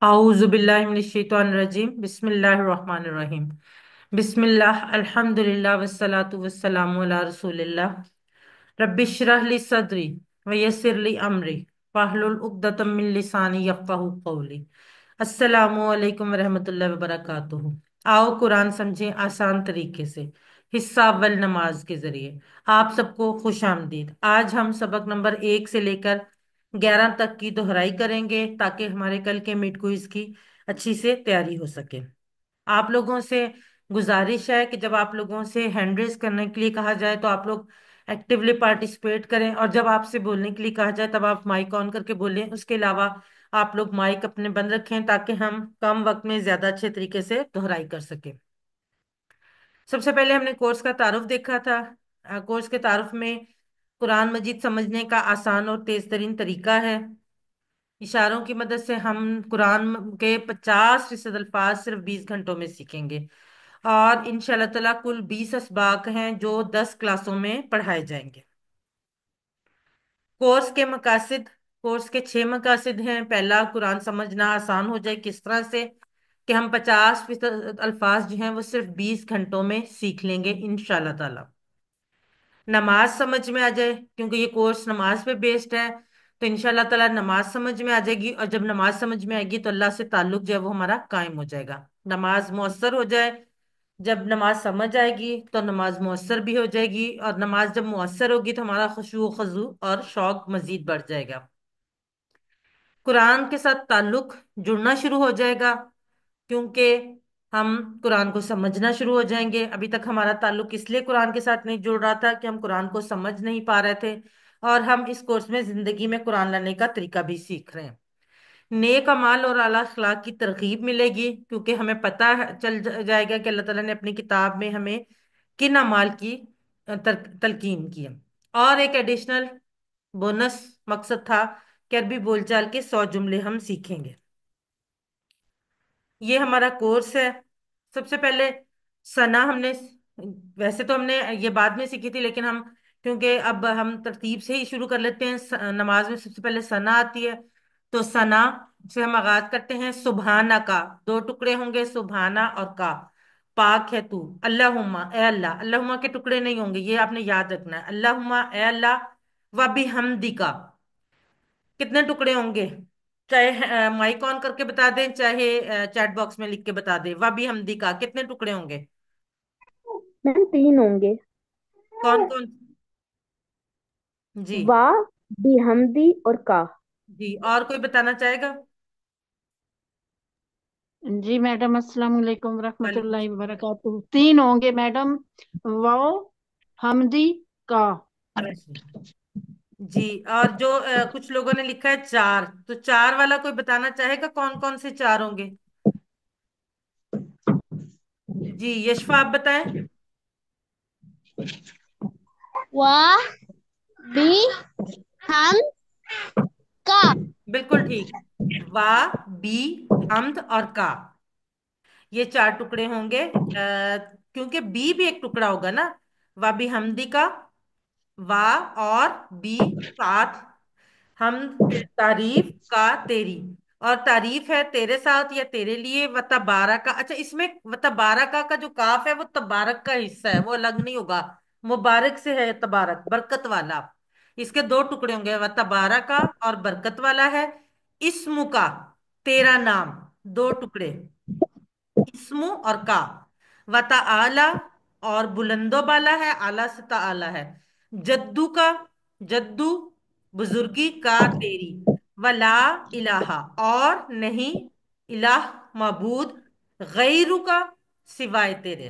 अऊज़ु बिल्लाहि मिनश शैतानिर रजीम बिस्मिल्लाहिर रहमानिर रहीम। बिस्मिल्लाह अल्हम्दुलिल्लाह वस्सलातु वस्सलामु अला रसूलिल्लाह। रब्बिश्रह ली सदरी व यस्सिर ली अमरी वाहलुल उक़्दतम मिन लिसानी यफ़क़हू क़ौली। अस्सलामु अलैकुम रहमतुल्लाहि व बरकातुहू। आओ कुरान समझें आसान तरीके से, हिस्सा अव्वल नमाज के जरिए। आप सबको खुश आमदीद। आज हम सबक नंबर 1 से लेकर 11 तक की दोहराई करेंगे ताकि हमारे कल के मिड क्विज की अच्छी से तैयारी हो सके। आप लोगों से गुजारिश है कि जब आप लोगों से हैंड रेस करने के लिए कहा जाए तो आप लोग एक्टिवली पार्टिसिपेट करें, और जब आपसे बोलने के लिए कहा जाए तब आप माइक ऑन करके बोलें। उसके अलावा आप लोग माइक अपने बंद रखें ताकि हम कम वक्त में ज्यादा अच्छे तरीके से दोहराई कर सकें। सबसे पहले हमने कोर्स का तारुफ देखा था। कोर्स के तारुफ में कुरान मजीद समझने का आसान और तेज तरीन तरीका है। इशारों की मदद से हम कुरान के 50% अल्फाज सिर्फ 20 घंटों में सीखेंगे। और इंशाल्लाह ताला कुल 20 असबाक हैं जो 10 क्लासों में पढ़ाए जाएंगे। कोर्स के मकासद, कोर्स के 6 मकासद हैं। पहला, कुरान समझना आसान हो जाए किस तरह से कि हम 50% अल्फाज जो हैं वो सिर्फ 20 घंटों में सीख लेंगे इंशाल्लाह ताला। नमाज समझ में आ जाए, क्योंकि ये कोर्स नमाज पे बेस्ड है, तो इंशाल्लाह ताला नमाज समझ में आ जाएगी। और जब नमाज समझ में आएगी तो अल्लाह से ताल्लुक जो है वो हमारा कायम हो जाएगा। नमाज मुअस्सर हो जाए, जब नमाज समझ आएगी तो नमाज मुअस्सर भी हो जाएगी, और नमाज जब मुअस्सर होगी तो हमारा खुशू खजू और शौक मजीद बढ़ जाएगा। कुरान के साथ ताल्लुक जुड़ना शुरू हो जाएगा, क्योंकि हम कुरान को समझना शुरू हो जाएंगे। अभी तक हमारा ताल्लुक इसलिए कुरान के साथ नहीं जुड़ रहा था कि हम कुरान को समझ नहीं पा रहे थे, और हम इस कोर्स में जिंदगी में कुरान लाने का तरीका भी सीख रहे हैं। नेक अमाल और आला अखलाक की तरगीब मिलेगी, क्योंकि हमें पता जाएगा कि अल्लाह ताला ने अपनी किताब में हमें किन अमाल की तलकीन की है। और एक एडिशनल बोनस मकसद था कि अरबी बोलचाल के 100 जुमले हम सीखेंगे। ये हमारा कोर्स है। सबसे पहले सना हमने, वैसे तो हमने ये बाद में सीखी थी, लेकिन हम क्योंकि अब हम तरतीब से ही शुरू कर लेते हैं। नमाज में सबसे पहले सना आती है, तो सना से हम आगाज करते हैं। सुबहाना का 2 टुकड़े होंगे, सुबहाना और का। पाक है तू, अल्लाहुम्मा ए अल्लाह। अल्लाहुम्मा के टुकड़े नहीं होंगे, ये आपने याद रखना है। अल्लाहुम्मा ए अल्लाह, व बिहम्दी का कितने टुकड़े होंगे? चाहे माइक ऑन करके बता दें, चाहे चैट बॉक्स में लिख के बता दें। वबी हमदी का कितने टुकड़े होंगे? मैम 3 होंगे। कौन कौन? जी। वाह, बिहमदी और का। जी, और कोई बताना चाहेगा? जी मैडम, अस्सलाम वालेकुम वालेकुम रहमतुल्लाहि व सलाम। बरकातुहू। 3 होंगे मैडम। वाओ, हमदी, का। अच्छा। जी, और जो कुछ लोगों ने लिखा है 4, तो 4 वाला कोई बताना चाहेगा कौन कौन से 4 होंगे? जी, यशफा आप बताएं। वाह, बी, हम, का। बिल्कुल ठीक। वाह, बी, हमद और का, ये 4 टुकड़े होंगे। क्योंकि बी भी एक टुकड़ा होगा ना। वा भी हमदी का, वाह और बी साथ, हम तारीफ का तेरी, और तारीफ है तेरे साथ या तेरे लिए। व तबारक का, अच्छा इसमें व तबारक का जो काफ है वो तबारक का हिस्सा है, वो अलग नहीं होगा। मुबारक से है तबारक, बरकत वाला। इसके 2 टुकड़े होंगे, व तबारक का और बरकत वाला है। इस्मु का, तेरा नाम, 2 टुकड़े, इस्मु और का। व आला, और बुलंदो बाला है, आला से आला है। जद्दू का, जद्दू बुजुर्गी का तेरी। वला इलाहा, और नहीं इलाह मबूद, गैरू का सिवाय तेरे।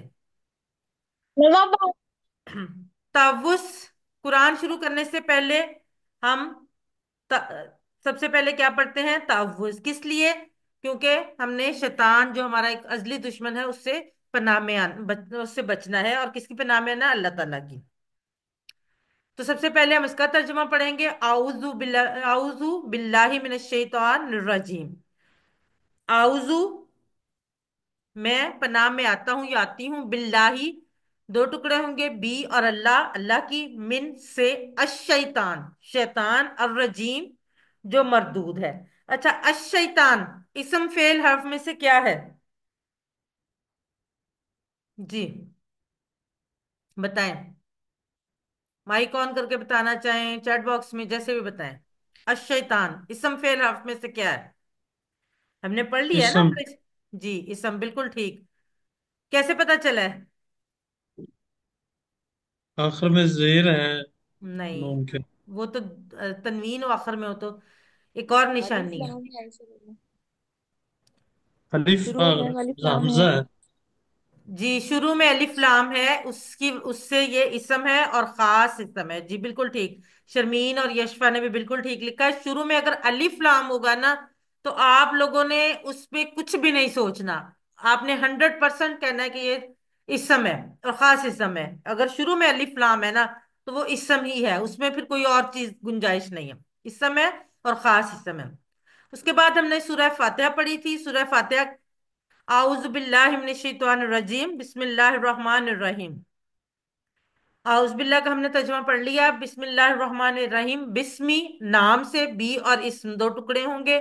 तावुस, कुरान शुरू करने से पहले हम सबसे पहले क्या पढ़ते हैं? तावुज। किस लिए? क्योंकि हमने शैतान जो हमारा एक अजली दुश्मन है उससे पनाह में उससे बचना है। और किसकी पनाह में आना? अल्लाह ताला की। तो सबसे पहले हम इसका तर्जुमा पढ़ेंगे। आउजू बिल्लाहि मिनश शैतानिर रजीम। आउजू, मैं पनाह में आता हूँ या आती हूँ। बिल्लाही, 2 टुकड़े होंगे, बी और अल्लाह, अल्लाह की, मिन से, अशैतान शैतान, और रजीम जो मरदूद है। अच्छा, अश-शैतान इसम फेल हर्फ में से क्या है? जी, बताएं। माइक ऑन करके बताना चाहें, चैट बॉक्स में, जैसे भी बताएं। अश-शैतान इसम फेल हर्फ में से क्या है? हमने पढ़ लिया है ना इसम। जी, इसम बिल्कुल ठीक। कैसे पता चला है? आखिर में जेर है नहीं, नून के। वो तो तनवीन और आखिर में हो तो एक और अलिफ निशानी है। लाम है ऐसे बोलो। अलिफ शुरू में अलिफ लाम है। हमजा है। जी, शुरू में अलिफ लाम है, उसकी उससे ये इसम है और खास इसम है। जी बिल्कुल ठीक। शर्मीन और यशफा ने भी बिल्कुल ठीक लिखा है। शुरू में अगर अलिफ लाम होगा ना, तो आप लोगों ने उस पे कुछ भी नहीं सोचना। आपने 100% कहना है कि ये इसम है और खास इसम है। अगर शुरू में अलिफ लाम है ना, तो वो इसम ही है, उसमें फिर कोई और चीज गुंजाइश नहीं है। इसम है और खास इसम है। उसके बाद हमने सूरह फातिहा पढ़ी थी। सूरह फातिहा, आउज़ बिल्लाहि मिनश शैतानिर रजीम, बिस्मिल्लाहिर रहमानिर रहीम। आउज़ बिल्लाह का हमने तर्जुमा पढ़ लिया। बिस्मिल्लाहिर रहमानिर रहीम, बिस्मी नाम से, बी और इस्म दो टुकड़े होंगे।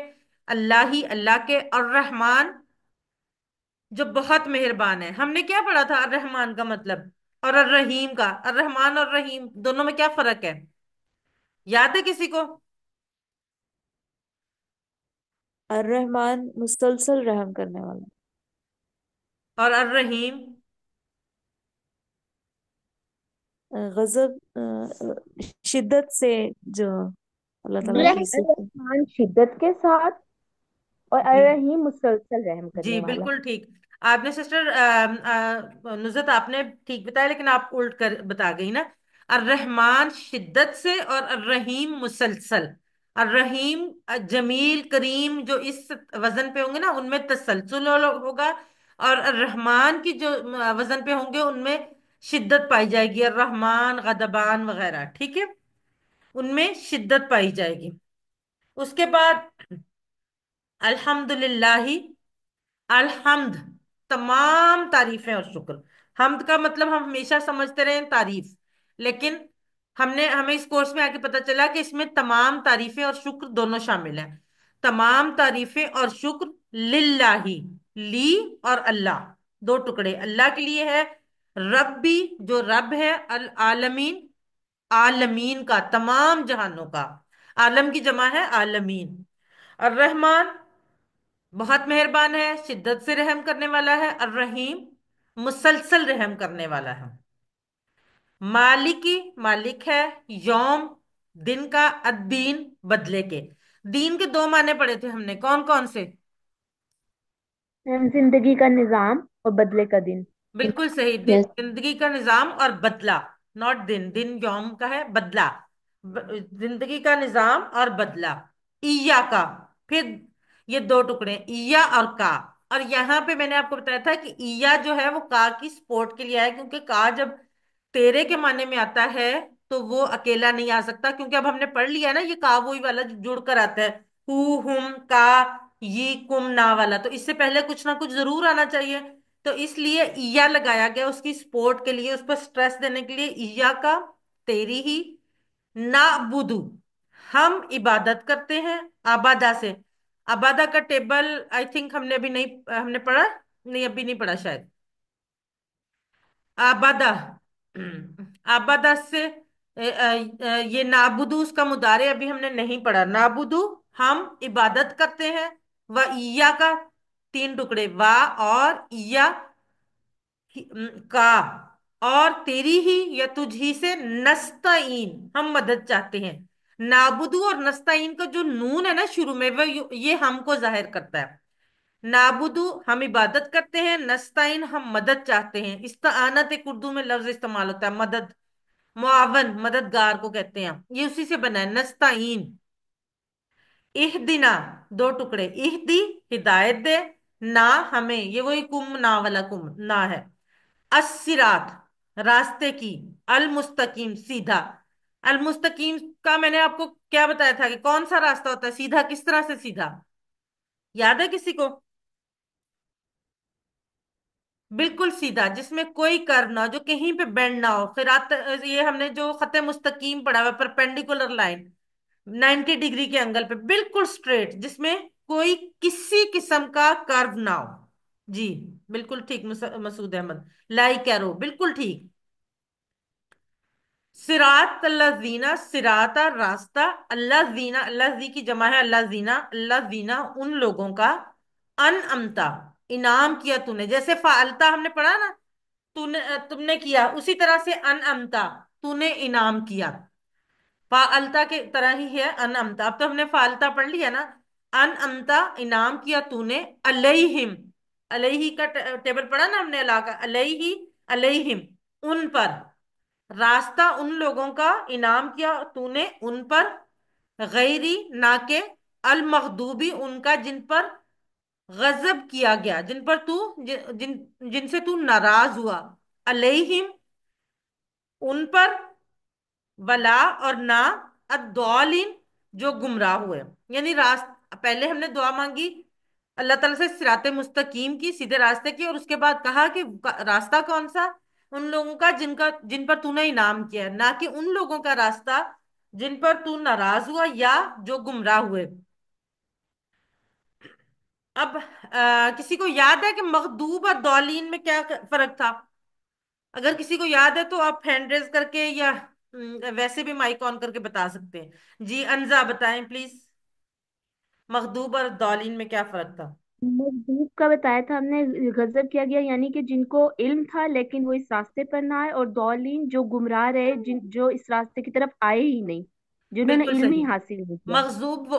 अल्लाह ही, अल्लाह के, और रहमान जो बहुत मेहरबान है। हमने क्या पढ़ा था अर रहमान का मतलब, और अर रहीम का? अर रहमान और रहीम दोनों में क्या फर्क है? याद है किसी को? अर्रहमान मुसलसल रहम करने वाला। और अर रहीम? गजब शिद्दत से जो अल्लाह ताला की इज्जत है। रहमान शिद्दत के साथ और जी अर्रहीम मुसलसल रहम जी करने वाला। बिल्कुल ठीक। आपने सिस्टर नुज़रत, आपने ठीक बताया, लेकिन आप उल्ट कर बता गई ना। अर्रहमान शिद्दत से और अर्रहीम मुसलसल। अर्रहीम जमील करीम जो इस वजन पे होंगे ना, उनमें तसलसल होगा। और अर्रहमान की जो वजन पे होंगे, उनमें शिद्दत पाई जाएगी। अर्रहमान, गदबान वगैरह, ठीक है, उनमें शिद्दत पाई जाएगी। उसके बाद अल्हम्दुलिल्लाह। अल्हम्द तमाम तारीफें और शुक्र। हम्द का मतलब हम हमेशा समझते रहे तारीफ, लेकिन हमें इस कोर्स में आके पता चला कि इसमें तमाम तारीफें और शुक्र दोनों शामिल हैं। तमाम तारीफें और शुक्र लिल्लाही, ली और अल्लाह, दो टुकड़े अल्लाह के लिए है। रब्बी जो रब है, अल आलमीन, आलमीन का, तमाम जहानों का। आलम की जमा है आलमीन। और रहमान बहुत मेहरबान है, शिद्दत से रहम करने वाला है। और रहीम मुसलसल रहम करने वाला है। मालिकी मालिक है। यौम दिन का, अद्दीन बदले के। दीन के दो माने पढ़े थे हमने, कौन कौन से? जिंदगी का निजाम और बदले का दिन। बिल्कुल सही। यस। जिंदगी का निजाम और बदला, नॉट दिन। दिन यौम का है, बदला जिंदगी का निजाम और बदला। ईया का, फिर ये दो टुकड़े ईया और का। और यहाँ पे मैंने आपको बताया था कि ईया जो है वो का की सपोर्ट के लिए है, क्योंकि का जब तेरे के माने में आता है तो वो अकेला नहीं आ सकता, क्योंकि अब हमने पढ़ लिया ना, ये का वही वाला जो जुड़ कर आता है। हु हुम का, ये कुम ना वाला, तो इससे पहले कुछ ना कुछ जरूर आना चाहिए। तो इसलिए ईया लगाया गया उसकी सपोर्ट के लिए, उस पर स्ट्रेस देने के लिए। ईया का, तेरी ही। ना बुदू, हम इबादत करते हैं। आबादा से, आबादा का टेबल आई थिंक हमने अभी नहीं, हमने पढ़ा नहीं, अभी नहीं पढ़ा शायद। आबादा, आबादा से ये नाबुदू उसका मुदारे अभी हमने नहीं पढ़ा। नाबुदू हम इबादत करते हैं। व ईया का तीन टुकड़े, वा और ईया का, और तेरी ही या तुझ ही से नस्तईन हम मदद चाहते हैं। नाबुदू और नस्तईन का जो नून है ना शुरू में, वह ये हमको जाहिर करता है। नाबुदू हम इबादत करते हैं, नस्ताइन हम मदद चाहते हैं। इस्तानत एक उर्दू में लफ्ज इस्तेमाल होता है, मदद, मुआवन, मददगार को कहते हैं। ये उसी से बना है, नस्ताइन। इहदिना दो टुकड़े, इहदी हिदायत दे, ना हमें, ये वही कुम ना वाला कुम ना है। अस्सिरात रास्ते की, अल मुस्तकीम सीधा। अल मुस्तकीम का मैंने आपको क्या बताया था कि कौन सा रास्ता होता है सीधा, किस तरह से सीधा? याद है किसी को? बिल्कुल सीधा, जिसमें कोई कर्व ना हो, जो कहीं पे बेंड ना हो। खिरात, ये हमने जो खत मुस्तकीम पढ़ा हुआ, परपेंडिकुलर लाइन, 90 ڈگری کے اینگل پہ بالکل اسٹریٹ، جس میں کوئی کسی قسم کا کرو نہ ہو۔ جی بالکل ٹھیک مسعود احمد، لائک ایرو بالکل ٹھیک۔ صراط اللہ زینا، سراتا راستہ، اللہ زینا، اللہ زی کی جمع ہے اللہ زینا، اللہ زینا ان لوگوں کا، ان امتا انعام کیا تو نے، جیسے فعلتا ہم نے پڑھا نا، تو نے تم نے کیا، اسی طرح سے ان امتا تو نے انعام کیا، فعلتا کے طرح ہی ہے ان امتا۔ اب تو ہم نے فعلتا پڑھ لیا نا، ان امتا انعام کیا تو نے، علیہم، علیہ کا ٹیبل پڑھا نا ہم نے، علاقہ علیہ، علیہم ان پر، راستہ ان لوگوں کا انعام کیا تو نے ان پر، غیری نہ کہ، المغضوبی ان کا جن پر غضب کیا گیا، جن پر تو جن جن سے تو ناراض ہوا، علیہم ان پر، ولا اور نہ، الضالین جو گمراہ ہوئے۔ یعنی پہلے ہم نے دعا مانگی اللہ تعالیٰ سے صراط مستقیم کی، سیدھے راستے کی، اور اس کے بعد کہا کہ راستہ کون سا، ان لوگوں کا جن پر تو نے انعام کیا ہے، نہ کہ ان لوگوں کا راستہ جن پر تو ناراض ہوا یا جو گمراہ ہوئے۔ اب کسی کو یاد ہے کہ مغضوب اور ضالین میں کیا فرق تھا؟ اگر کسی کو یاد ہے تو آپ ہینڈ ریز کر کے یا ویسے بھی مائک آن کر کے بتا سکتے ہیں۔ جی انزا بتائیں پلیز، مغضوب اور ضالین میں کیا فرق تھا؟ مغضوب کا بتایا تھا ہم نے، غضب کیا گیا یعنی کہ جن کو علم تھا لیکن وہ اس راستے پر نہ آئے، اور ضالین جو گمراہ رہے، جو اس راستے کی طرف آئے ہی نہیں، جنہوں نے بالکل علم ہی صحیح۔ حاصل نہیں کیا۔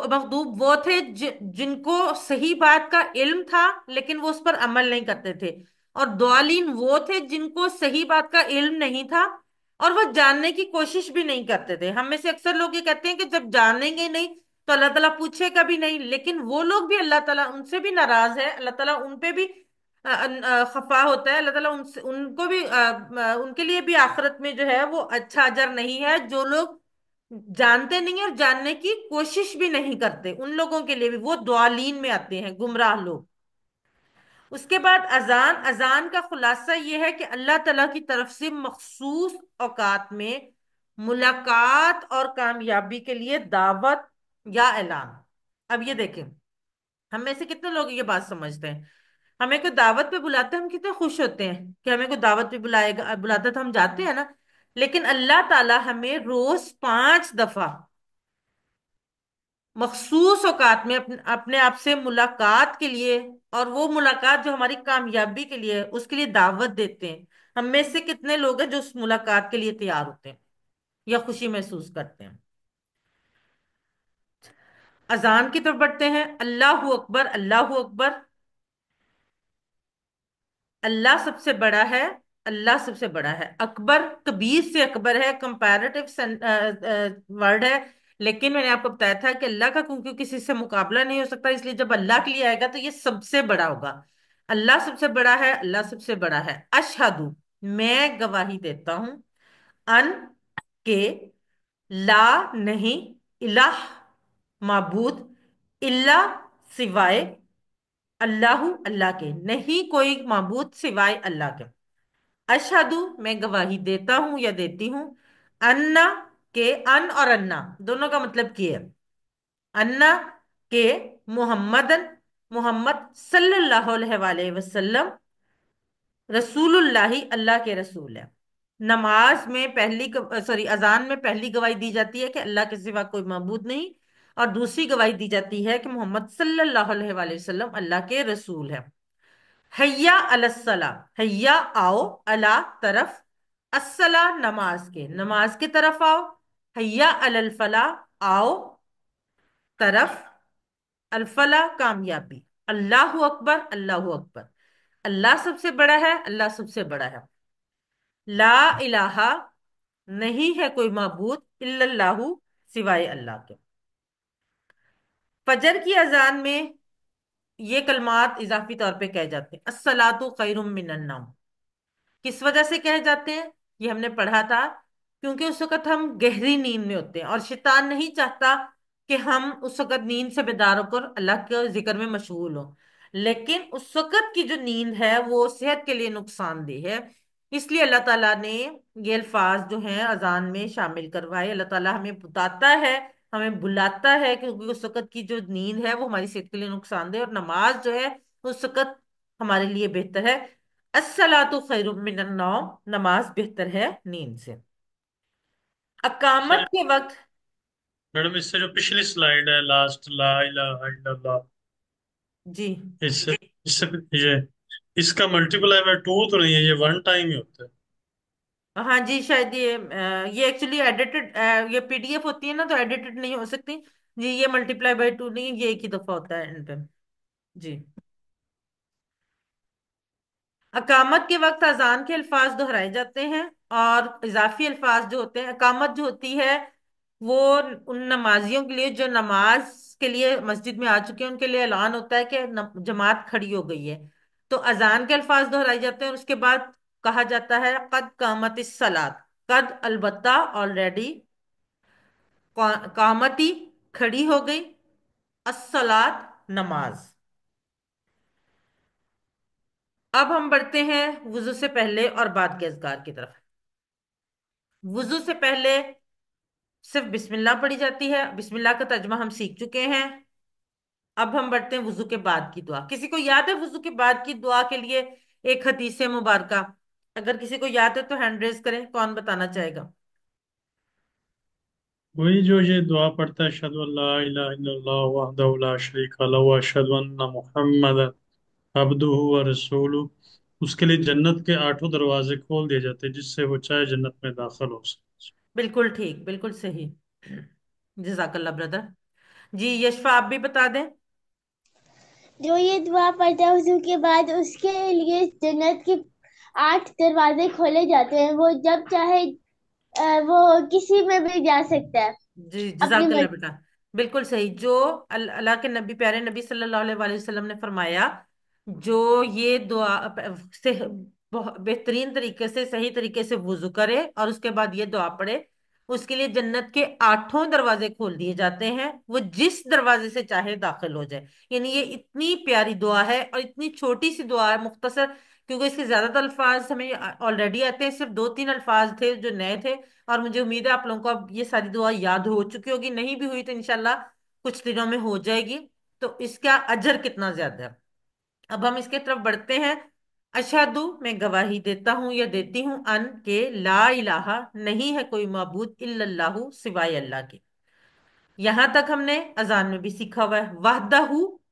مغضوب وہ تھے جن کو صحیح بات کا علم تھا لیکن وہ اس پر عمل نہیں کرتے تھے، اور ضالین وہ تھے جن کو صحیح بات کا علم نہیں تھا اور وہ جاننے کی کوشش بھی نہیں کرتے تھے۔ ہم میں سے اکثر لوگ یہ کہتے ہیں کہ جب جانیں گے نہیں تو اللہ تعالیٰ پوچھے گا بھی نہیں، لیکن وہ لوگ بھی اللہ تعالیٰ ان سے بھی ناراض ہے، اللہ تعالیٰ ان پہ بھی خفا ہوتا ہے، اللہ تعالیٰ ان کو بھی ان کے لیے بھی آخرت میں جو ہے وہ اچھا اجر نہیں ہے، جو لوگ جانتے نہیں اور جاننے کی کوشش بھی نہیں کرتے، ان لوگوں کے لیے بھی وہ ضالین میں آتے ہیں، گمراہ لوگ۔ اس کے بعد اذان، اذان کا خلاصہ یہ ہے کہ اللہ تعالیٰ کی طرف سے مخصوص اوقات میں ملاقات اور کامیابی کے لیے دعوت یا اعلان۔ اب یہ دیکھیں، ہم میں سے کتنے لوگ یہ بات سمجھتے ہیں، ہمیں کوئی دعوت پہ بلاتے ہیں ہم کتنے خوش ہوتے ہیں کہ ہمیں کوئی دعوت پہ بلاتا تو ہم جاتے ہیں نا، لیکن اللہ تعالیٰ ہمیں روز 5 دفعہ مخصوص اوقات میں اپنے آپ سے ملاقات کے لیے، اور وہ ملاقات جو ہماری کامیابی کے لیے اس کے لیے دعوت دیتے ہیں۔ ہم میں سے کتنے لوگ ہیں جو اس ملاقات کے لیے تیار ہوتے ہیں یا خوشی محسوس کرتے ہیں؟ اذان کی طرف بڑھتے ہیں، اللہ اکبر، اللہ اکبر، اللہ سب سے بڑا ہے، اللہ سب سے بڑا ہے، اکبر کبیر سے اکبر ہے، کمپیریٹو ورڈ ہے، لیکن میں نے آپ کو بتایا تھا کہ اللہ کا کیونکہ کسی سے مقابلہ نہیں ہو سکتا، اس لیے جب اللہ کے لیے آئے گا تو یہ سب سے بڑا ہوگا۔ اللہ سب سے بڑا ہے، اللہ سب سے بڑا ہے۔ اشہدو میں گواہی دیتا ہوں، ان کے، لا نہیں، الہ معبود، الا سوائے، اللہ اللہ کے، نہیں کوئی معبود سوائے اللہ کے۔ اشہدو میں گواہی دیتا ہوں یا دیتی ہوں، انا کے، ان اور انا دونوں کا مطلب کیا ہے، انا کے، محمدن محمد صلی اللہ علیہ وآلہ وسلم، رسول اللہ اللہ کے رسول ہے۔ نماز میں اذان میں پہلی گواہی دی جاتی ہے کہ اللہ کے سوا کوئی معبود نہیں، اور دوسری گواہی دی جاتی ہے کہ محمد صلی اللہ علیہ وآلہ وسلم اللہ کے رسول ہے۔ حیا علی الصلاح، حیا آؤ، اللہ طرف، الصلاح نماز کے، نماز کی طرف آؤ، حیا علی الفلاح آؤ طرف، الفلاح کامیابی، اللہ اکبر، اللہ اکبر، اللہ سب سے بڑا ہے، اللہ سب سے بڑا ہے، لا الہ نہیں ہے کوئی معبود، الا اللہ سوائے اللہ کے۔ فجر کی اذان میں یہ کلمات اضافی طور پہ کہے جاتے ہیں، الصلاۃ خیر من النوم۔ کس وجہ سے کہے جاتے ہیں؟ یہ ہم نے پڑھا تھا، کیونکہ اس وقت ہم گہری نیند میں ہوتے ہیں اور شیطان نہیں چاہتا کہ ہم اس وقت نیند سے بیدار ہو کر اللہ کے ذکر میں مشغول ہوں، لیکن اس وقت کی جو نیند ہے وہ صحت کے لیے نقصان دہ ہے، اس لیے اللہ تعالیٰ نے یہ الفاظ جو ہیں اذان میں شامل کروائے۔ اللہ تعالیٰ ہمیں بتاتا ہے ہمیں بلاتا ہے، کیونکہ اس وقت کی جو نیند ہے وہ ہماری صحت کے لیے نقصان دہ ہے، اور نماز جو ہے اس وقت ہمارے لیے بہتر ہے۔ الصلاۃ خیر من النوم، نماز بہتر ہے نیند سے۔ سر اقامت کے وقت، میڈم، اس سے جو پچھلی سلائیڈ ہے، لاسٹ لا الہ الا اللہ، جی اس سے یہ اس کا ملٹیپل بائی ٹو تو نہیں ہے، یہ ون ٹائم ہی ہوتا ہے؟ ہاں جی شاید یہ ایکچولی ایڈیٹڈ، یہ پی ڈی ایف ہوتی ہے نا تو ایڈیٹڈ نہیں ہو سکتی جی، یہ ملٹیپلائی بائی ٹو نہیں، یہ ایک ہی دفعہ ہوتا ہے اینڈ پہ۔ جی، اقامت کے وقت اذان کے الفاظ دہرائے جاتے ہیں، اور اضافی الفاظ جو ہوتے ہیں، اقامت جو ہوتی ہے وہ ان نمازیوں کے لیے جو نماز کے لیے مسجد میں آ چکے ہیں، ان کے لیے اعلان ہوتا ہے کہ جماعت کھڑی ہو گئی ہے، تو اذان کے الفاظ دہرائے جاتے ہیں، اور اس کے بعد کہا جاتا ہے قد قامت الصلاۃ، قد البتہ آلریڈی، قامتی کھڑی ہو گئی، الصلاۃ نماز۔ اب ہم بڑھتے ہیں وضو سے پہلے اور بعد کے اذکار کی طرف۔ وضو سے پہلے صرف بسم اللہ پڑھی جاتی ہے، بسم اللہ کا ترجمہ ہم سیکھ چکے ہیں۔ اب ہم بڑھتے ہیں وضو کے بعد کی دعا۔ کسی کو یاد ہے وضو کے بعد کی دعا کے لیے ایک حدیث مبارکہ؟ اگر کسی کو یاد ہے تو ہینڈ ریز کریں، کون بتانا چاہے گا؟ وہی جو یہ دعا پڑھتا ہے، اشہد ان لا الہ الا اللہ وحدہ لا شریک لہ واشہد ان محمد عبدہ ورسولہ، اس کے لیے جنت کے 8 دروازے کھول دیے جاتے ہیں، جس سے وہ چاہے جنت میں داخل ہو سکے۔ بالکل ٹھیک، بالکل صحیح، جزاک اللہ بردر۔ جی یشفا آپ بھی بتا دیں۔ جو یہ دعا پڑھتا ہے وضو کے بعد، اس کے لیے جنت کے 8 دروازے کھولے جاتے ہیں، وہ جب چاہے وہ کسی میں بھی جا سکتا ہے جی اپنی جزاک اللہ مرضی۔ بیٹا، بالکل صحیح۔ جو اللہ کے نبی، پیارے نبی صلی اللہ علیہ وآلہ وسلم نے فرمایا، جو یہ دعا سے بہترین طریقے سے، صحیح طریقے سے وضو کرے اور اس کے بعد یہ دعا پڑھے، اس کے لیے جنت کے 8 دروازے کھول دیے جاتے ہیں، وہ جس دروازے سے چاہے داخل ہو جائے۔ یعنی یہ اتنی پیاری دعا ہے اور اتنی چھوٹی سی دعا ہے، مختصر، کیونکہ اس کے زیادہ تر الفاظ ہمیں آلریڈی آتے ہیں، صرف 2 3 الفاظ تھے جو نئے تھے، اور مجھے امید ہے آپ لوگوں کو اب یہ ساری دعا یاد ہو چکی ہوگی، نہیں بھی ہوئی تو انشاءاللہ کچھ دنوں میں ہو جائے گی۔ تو اس کا اجر کتنا زیادہ ہے۔ اب ہم اس کے طرف بڑھتے ہیں۔ اشہدو، میں گواہی دیتا ہوں یا دیتی ہوں، ان کہ لا الہ، نہیں ہے کوئی معبود، الا اللہ، سوائے اللہ کے۔ یہاں تک ہم نے اذان میں بھی سیکھا ہوا ہے۔ وحدہ،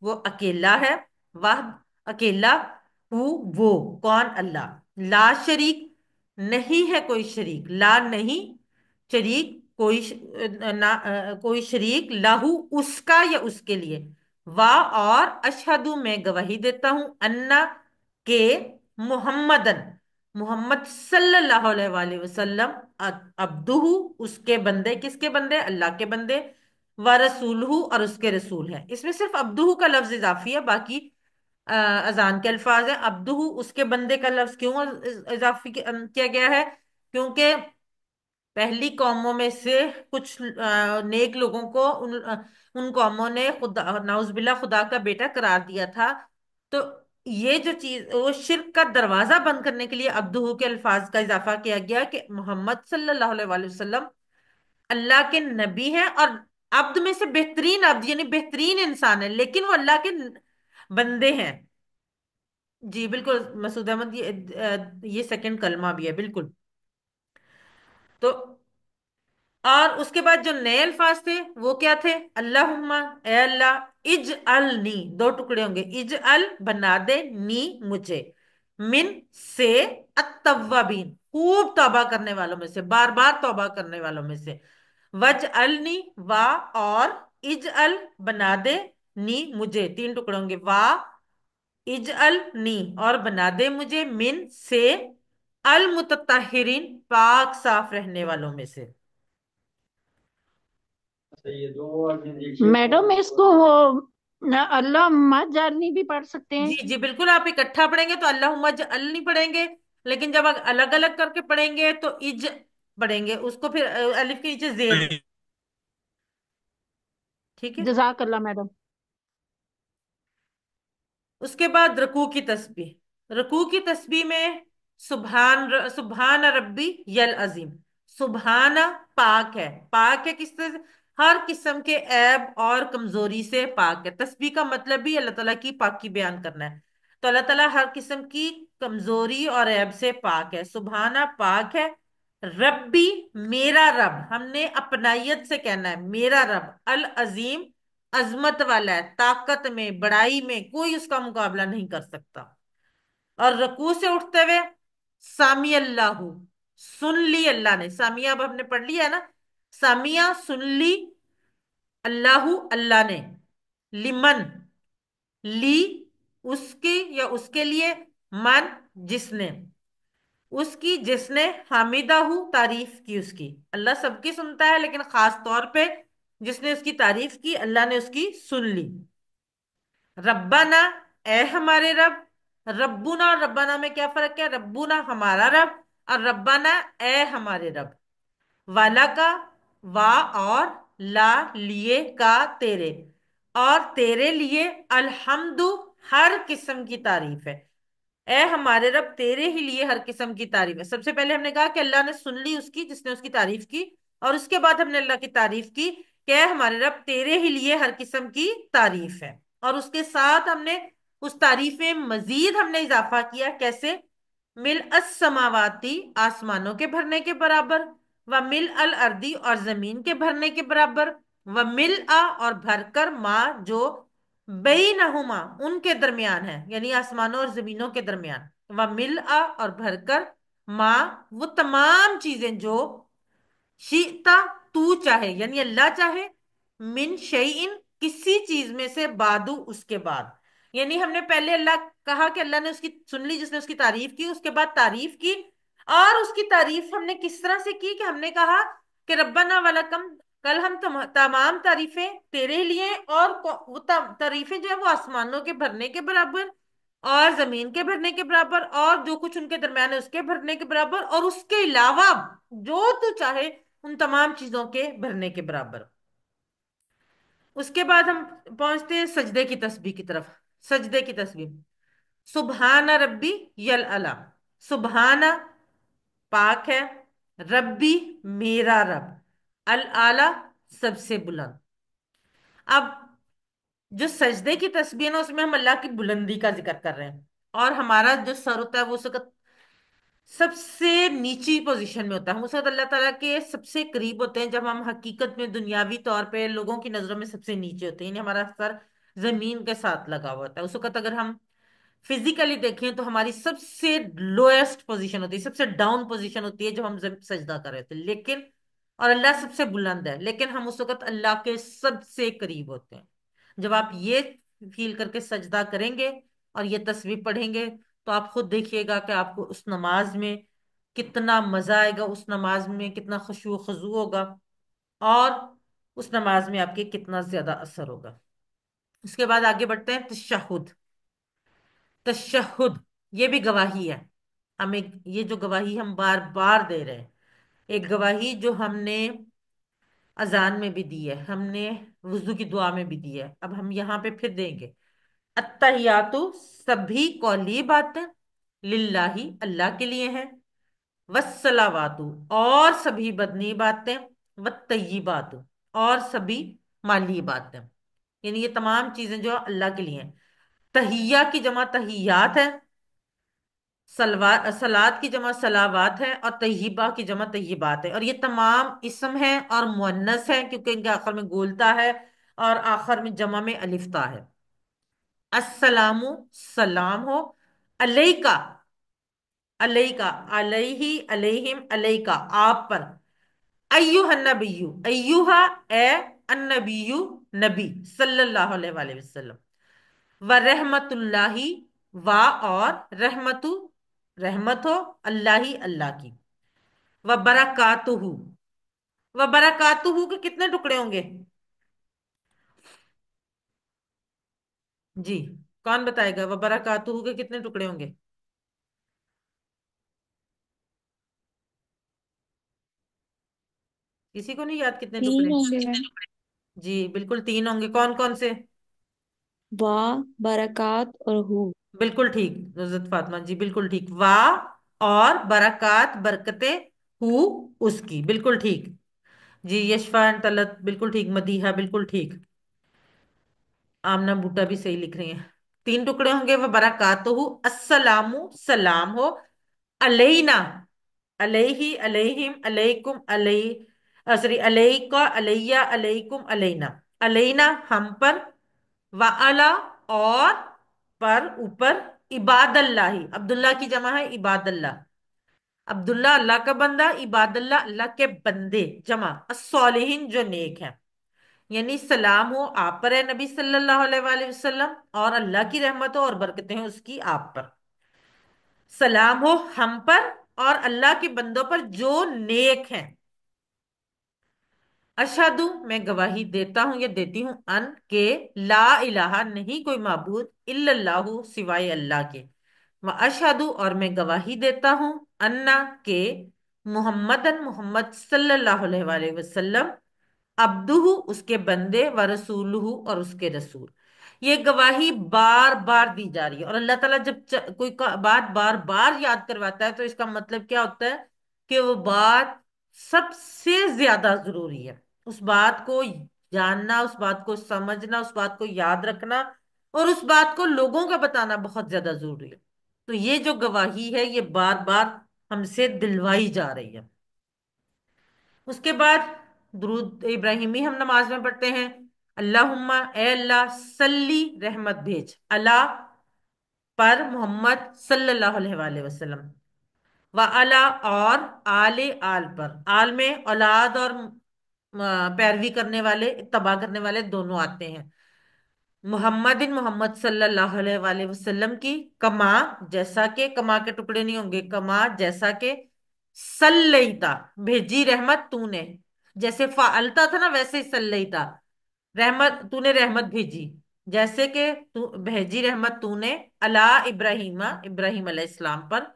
وہ اکیلا ہے، وحد اکیلا، وہ کون؟ اللہ۔ لا شریک، نہیں ہے کوئی شریک، لا نہیں، شریک کوئی کوئی شریک، لاہو اس کا یا اس کے لیے، اور اشہدو، میں گواہی دیتا ہوں، انا کہ محمدن، محمد صلی اللہ علیہ وآلہ وسلم، عبدہ، اس کے بندے، کس کے بندے؟ اللہ کے بندے، ورسولہ، اور اس کے رسول ہیں۔ اس میں صرف عبدہ کا لفظ اضافی ہے، باقی اذان کے الفاظ ہیں۔ عبدہ، اس کے بندے کا لفظ کیوں اضافی کیا گیا ہے؟ کیونکہ پہلی قوموں میں سے کچھ نیک لوگوں کو ان قوموں نے خدا، نعوذ باللہ، خدا کا بیٹا قرار دیا تھا، تو یہ جو چیز، وہ شرک کا دروازہ بند کرنے کے لیے عبدہ کے الفاظ کا اضافہ کیا گیا کہ محمد صلی اللہ علیہ وآلہ وسلم اللہ کے نبی ہیں، اور عبد میں سے بہترین عبد، یعنی بہترین انسان ہے، لیکن وہ اللہ کے بندے ہیں۔ جی بالکل مسعود احمد، یہ سیکنڈ کلمہ بھی ہے، بالکل۔ تو اور اس کے بعد جو نئے الفاظ تھے وہ کیا تھے؟ اللہم، اے اللہ، اجعلنی، 2 ٹکڑے ہوں گے، اجعل، بنا دے، نی، مجھے، من، سے، التوابین، خوب توبہ کرنے والوں میں سے، بار بار توبہ کرنے والوں میں سے، وجعلنی، اور اجعل، بنا دے، نی، مجھے، 3 ٹکڑے ہوں گے، اجعلنی، اور بنا دے مجھے، من، سے، المتطہرین، پاک صاف رہنے والوں میں سے۔ میڈم اس کو اللہ مت جاننی بھی پڑھ سکتے ہیں؟ جی جی بالکل، آپ اکٹھا پڑھیں گے تو اللہم اجعل نہیں پڑھیں گے، لیکن جب الگ الگ کر کے پڑھیں گے تو پڑھیں گے، اس کو پھر الف کے نیچے زیر، ٹھیک ہے۔ جزاک اللہ میڈم۔ اس کے بعد رکوع کی تسبیح۔ رکوع کی تسبیح میں سبحان ربی یل عظیم، سبحان، پاک ہے، پاک ہے کس طرح سے؟ ہر قسم کے عیب اور کمزوری سے پاک ہے۔ تسبیح کا مطلب بھی اللہ تعالیٰ کی پاکی بیان کرنا ہے۔ تو اللہ تعالیٰ ہر قسم کی کمزوری اور عیب سے پاک ہے۔ سبحانہ پاک ہے۔ ربی میرا رب، ہم نے اپنائیت سے کہنا ہے میرا رب، العظیم عظمت والا ہے، طاقت میں بڑائی میں کوئی اس کا مقابلہ نہیں کر سکتا۔ اور رکوع سے اٹھتے ہوئے سامی اللہ، سن لی اللہ نے، سامیہ اب ہم نے پڑھ لیا ہے نا، سامیہ سن لی اللہ اللہ نے، لمن لی اس کی یا اس کے لیے، من جس نے، اس کی جس نے، حامدہ تعریف کی اس کی، اللہ سب کی سنتا ہے لیکن خاص طور پہ جس نے اس کی تعریف کی اللہ نے اس کی سن لی۔ ربنا اے ہمارے رب، ربنا اور ربنا میں کیا فرق ہے؟ ربنا ہمارا رب اور ربنا اے ہمارے رب، والا کا وا اور لا لیے کا تیرے، اور تیرے لیے الحمد ہر قسم کی تعریف ہے۔ اے ہمارے رب تیرے ہی لیے ہر قسم کی تعریف ہے۔ سب سے پہلے ہم نے کہا کہ اللہ نے سن لی اس کی جس نے اس کی تعریف کی، اور اس کے بعد ہم نے اللہ کی تعریف کی کہ اے ہمارے رب تیرے ہی لیے ہر قسم کی تعریف ہے، اور اس کے ساتھ ہم نے اس تعریف میں مزید ہم نے اضافہ کیا، کیسے؟ مل السماواتی آسمانوں کے بھرنے کے برابر، و مل الارضی اور زمین کے بھرنے کے برابر، و مل اور بھر کر ماں جو بینہما ان کے درمیان ہے، یعنی آسمانوں اور زمینوں کے درمیان، و مل اور بھر کر ماں وہ تمام چیزیں جو شیتا تو چاہے، یعنی اللہ چاہے، من شیئن کسی چیز میں سے، بادو اس کے بعد، یعنی ہم نے پہلے اللہ کہا کہ اللہ نے اس کی سن لی جس نے اس کی تعریف کی، اس کے بعد تعریف کی، اور اس کی تعریف ہم نے کس طرح سے کی کہ ہم نے کہا کہ ربنا ولکم، کل ہم تمام تعریفیں تیرے لیے، اور وہ تعریفیں جو ہے وہ آسمانوں کے بھرنے کے برابر اور زمین کے بھرنے کے برابر اور جو کچھ ان کے درمیان ہے اس کے بھرنے کے برابر، اور اس کے علاوہ جو تو چاہے ان تمام چیزوں کے بھرنے کے برابر۔ اس کے بعد ہم پہنچتے ہیں سجدے کی تسبیح کی طرف۔ سجدے کی تسبیح، سبحان ربی یل اعلی، سبحان پاک ہے، ربی میرا رب، الاعلی سب سے بلند۔ اب جو سجدے کی تسبیح ہے نا اس میں ہم اللہ کی بلندی کا ذکر کر رہے ہیں، اور ہمارا جو سر ہوتا ہے وہ اس وقت سب سے نیچی پوزیشن میں ہوتا ہے، ہم اس وقت اللہ تعالیٰ کے سب سے قریب ہوتے ہیں جب ہم حقیقت میں دنیاوی طور پہ لوگوں کی نظروں میں سب سے نیچے ہوتے ہیں، یعنی ہمارا سر زمین کے ساتھ لگا ہوا ہوتا ہے۔ اس وقت اگر ہم فزیکلی دیکھیں تو ہماری سب سے لوئسٹ پوزیشن ہوتی ہے، سب سے ڈاؤن پوزیشن ہوتی ہے جب ہم سجدہ کر رہے تھے، لیکن اور اللہ سب سے بلند ہے، لیکن ہم اس وقت اللہ کے سب سے قریب ہوتے ہیں۔ جب آپ یہ فیل کر کے سجدہ کریں گے اور یہ تسبیح پڑھیں گے تو آپ خود دیکھیے گا کہ آپ کو اس نماز میں کتنا مزہ آئے گا، اس نماز میں کتنا خشوع و خضوع ہوگا، اور اس نماز میں آپ کے کتنا زیادہ اثر ہوگا۔ اس کے بعد آگے بڑھتے ہیں تشہد۔ تشہد یہ بھی گواہی ہے، ہمیں یہ جو گواہی ہم بار بار دے رہے ہیں، ایک گواہی جو ہم نے اذان میں بھی دی ہے، ہم نے وضو کی دعا میں بھی دی ہے، اب ہم یہاں پہ پھر دیں گے۔ التحیات سبھی قولی باتیں للہ اللہ کے لیے ہیں، والصلوات اور سبھی بدنی باتیں، والطیبات اور سبھی مالی باتیں، یعنی یہ تمام چیزیں جو اللہ کے لیے ہیں۔ تحیہ کی جمع تحیات ہے، سلاد کی جمع صلوات ہے، اور طیبہ کی جمع طیبات ہے، اور یہ تمام اسم ہے اور مؤنث ہے کیونکہ ان کے آخر میں گولتا ہے اور آخر میں جمع میں الفتا ہے۔ السلام سلام ہو، علیکا علیکا علیہ علیہم علیکا آپ پر، ایوہ النبی ایوہ اے النبی نبی صلی اللہ علیہ وآلہ وسلم، ورحمت اللہ و اور رحمت رحمت ہو اللہ اللہ کی، وبرکاتہ وبرکاتہ کے کتنے ٹکڑے ہوں گے؟ جی کون بتائے گا وبرکاتہ کے کتنے ٹکڑے ہوں گے؟ کسی کو نہیں یاد کتنے ٹکڑے؟ تین ہوں گے میم، جی بالکل تین ہوں گے، کون کون سے؟ وا برکات اور ہو۔ بالکل ٹھیک نظرت فاطمہ جی، بالکل ٹھیک، واہ اور برکات برکتیں، ہو اس کی، بالکل ٹھیک۔ जी, यशफा एंड तलत बिल्कुल ठीक, मदीहा बिल्कुल ठीक, आमना बूटा भी सही लिख रही हैं। तीन टुकड़े होंगे, वह बरकातहू, अस्सलामु सलाम हो, अलैना, अलैहि, अलैहिम, अलैकुम, अलै, सॉरी, अलैका, अलैया, अलैकुम, अलैना, अलैना हम पर, व अला और, पर ऊपर, इबादल्लाही, अब्दुल्ला की जमा है इबादल्ला, अब्दुल्ला अल्लाह का बंदा, इबादल्ला अल्लाह के बंदे, जमा अस्सॉलिहीन जो नेक है। यानी सलाम हो आप पर है नबी सल्लल्लाहु अलैहि वसल्लम, और अल्लाह की रहमत हो और बरकतें हो उसकी आप पर। सलाम हो हम पर और अल्लाह के बंदों पर जो नेक हैं। अशहदु मैं गवाही देता हूं या देती हूं, अन के, ला इलाहा नहीं कोई माबूद, इल्लल्लाहु सिवाय अल्लाह के, व अशहदु और मैं गवाही देता हूं, अन्ना के, मुहम्मदन मोहम्मद सल्लल्लाहु अलैहि वसल्लम, अब्दुहु उसके बंदे, व रसूलुहु और उसके रसूल। ये गवाही बार बार दी जा रही है, और अल्लाह ताला जब कोई बात बार बार याद करवाता है तो इसका मतलब क्या होता है कि वो बात सबसे ज्यादा जरूरी है। उस बात को जानना, उस बात को समझना, उस बात को याद रखना और उस बात को लोगों का बताना बहुत ज्यादा जरूरी है। तो ये जो गवाही है ये बार बार हमसे दिलवाई जा रही है। उसके बाद दुरूद इब्राहिमी हम नमाज में पढ़ते हैं, अल्लाहुम्मा ए अल्लाह, सल्ली रहमत भेज, अला पर, मोहम्मद सल्लल्लाहु अलैहि वसल्लम, व अला और, आले आल पर, आल में औलाद और पैरवी करने वाले, इत्तबा करने वाले दोनों आते हैं। मोहम्मदिन मोहम्मद सल्लल्लाहु अलैहि वसल्लम की, कमा जैसा के, कमा के टुकड़े नहीं होंगे, कमा जैसा के, सल्लैता भेजी रहमत तूने, जैसे फालता था ना वैसे ही सल्लैता, रहमत तूने रहमत भेजी, जैसे कि तू भेजी रहमत तूने, अला इब्राहिमा इब्राहिम अलैहिस्सलाम पर,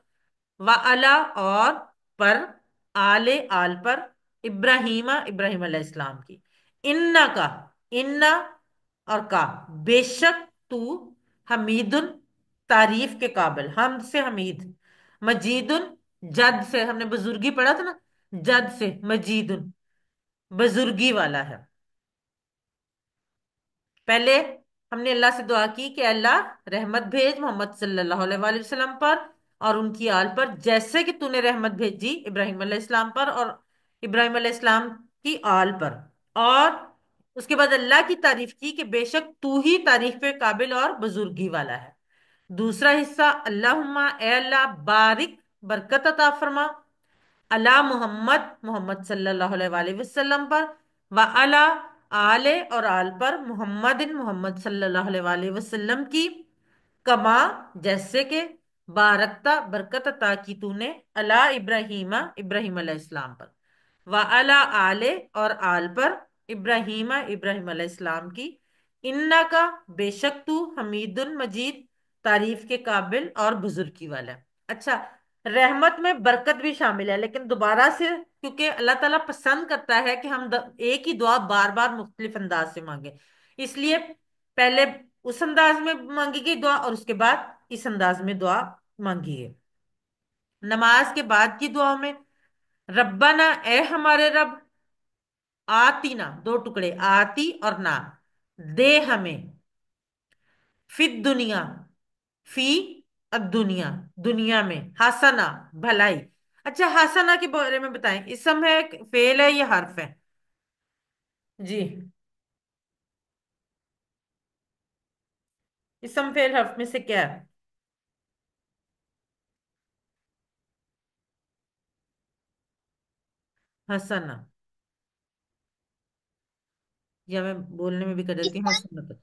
व अला और, पर, आले आल पर, इब्राहिमा इब्राहिम अलैहिस्सलाम की, इन्ना का, इन्ना और का, बेशक तू, हमीदुन तारीफ के काबिल, हमद से हमीद, मजीदुन जद से, हमने बुजुर्गी पढ़ा था ना, जद से मजीदुन बुजुर्गी वाला है। पहले हमने अल्लाह से दुआ की कि अल्लाह रहमत भेज मोहम्मद सल्लल्लाहु अलैहि वसल्लम पर और उनकी आल पर, जैसे कि तूने रहमत भेजी इब्राहिम अलैहिस्सलाम पर और इब्राहिम अलैहिस्सलाम की आल पर। और उसके बाद अल्लाह की तारीफ की कि बेशक तू ही तारीफ के काबिल और बुजुर्गी वाला है। दूसरा हिस्सा, अल्लाहुम्मा ए अल्लाह, बारिक बरकत अता फरमा, अला मोहम्मद मोहम्मद सल्लल्लाहु अलैहि वसल्लम पर, व अला आले और आल पर, मोहम्मदिन मोहम्मद सल्लल्लाहु अलैहि वसल्लम की, कमा जैसे के, बारकता बरकत अता की तूने, अला इब्राहीमा इब्राहिम अलैहिस्सलाम पर, व अला आले और आल पर, इब्राहीमा इब्राहिम अलैहिस्सलाम की, इन्ना का बेशक तू, हमीदुन मजीद तारीफ के काबिल और बुजुर्गी वाला है। अच्छा, रहमत में बरकत भी शामिल है, लेकिन दोबारा से क्योंकि अल्लाह ताला पसंद करता है कि हम एक ही दुआ बार बार मुख्तलिफ अंदाज से मांगे, इसलिए पहले उस अंदाज में मांगी गई दुआ और उसके बाद इस अंदाज में दुआ मांगी है। नमाज के बाद की दुआ में, रब्बाना ए हमारे रब, आती ना दो टुकड़े, आती और ना, दे हमें, फिर दुनिया, फी दुनिया, दुनिया में, हसना भलाई। अच्छा, हसना के बारे में बताएं, इसम है, फेल है या हर्फ है? जी, इसम फेल हर्फ में से क्या है? हसना, या मैं बोलने में भी कर देती हूँ हसना तो।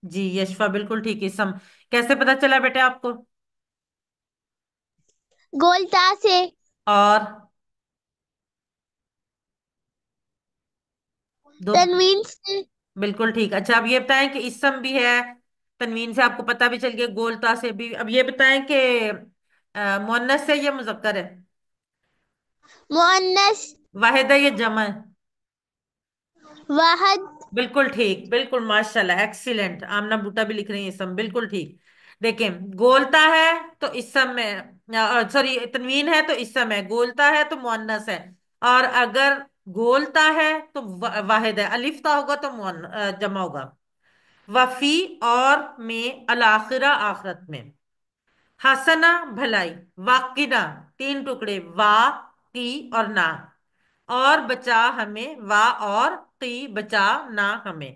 जी, यशफा बिल्कुल ठीक है, इसम। कैसे पता चला बेटे आपको? गोलता से। और दो, तनवीन से। बिल्कुल ठीक। अच्छा, अब ये बताएं कि इसम भी है, तनवीन से आपको पता भी चल गया, गोलता से भी। अब ये बताएं कि मुअन्नस है या मुजक्कर है? मुअन्नस। वाहिद है या जमा है? वाहद। बिल्कुल ठीक, बिल्कुल, माशाल्लाह, एक्सीलेंट। आमना बूटा भी लिख रही है इसम, बिल्कुल ठीक। देखें, गोलता है तो इसम में, सॉरी, तनवीन है तो इसम है, गोलता है तो मुअन्नस है। और अगर گولتا ہے تو واحد ہے، الف تا ہوگا تو جمع ہوگا. وفی اور میں، الآخرہ آخرت میں. حسنا بھلائی، واقعنا تین ٹکڑے، وا کی اور نہ. اور بچا ہمیں، وا اور قی بچا نہ ہمیں.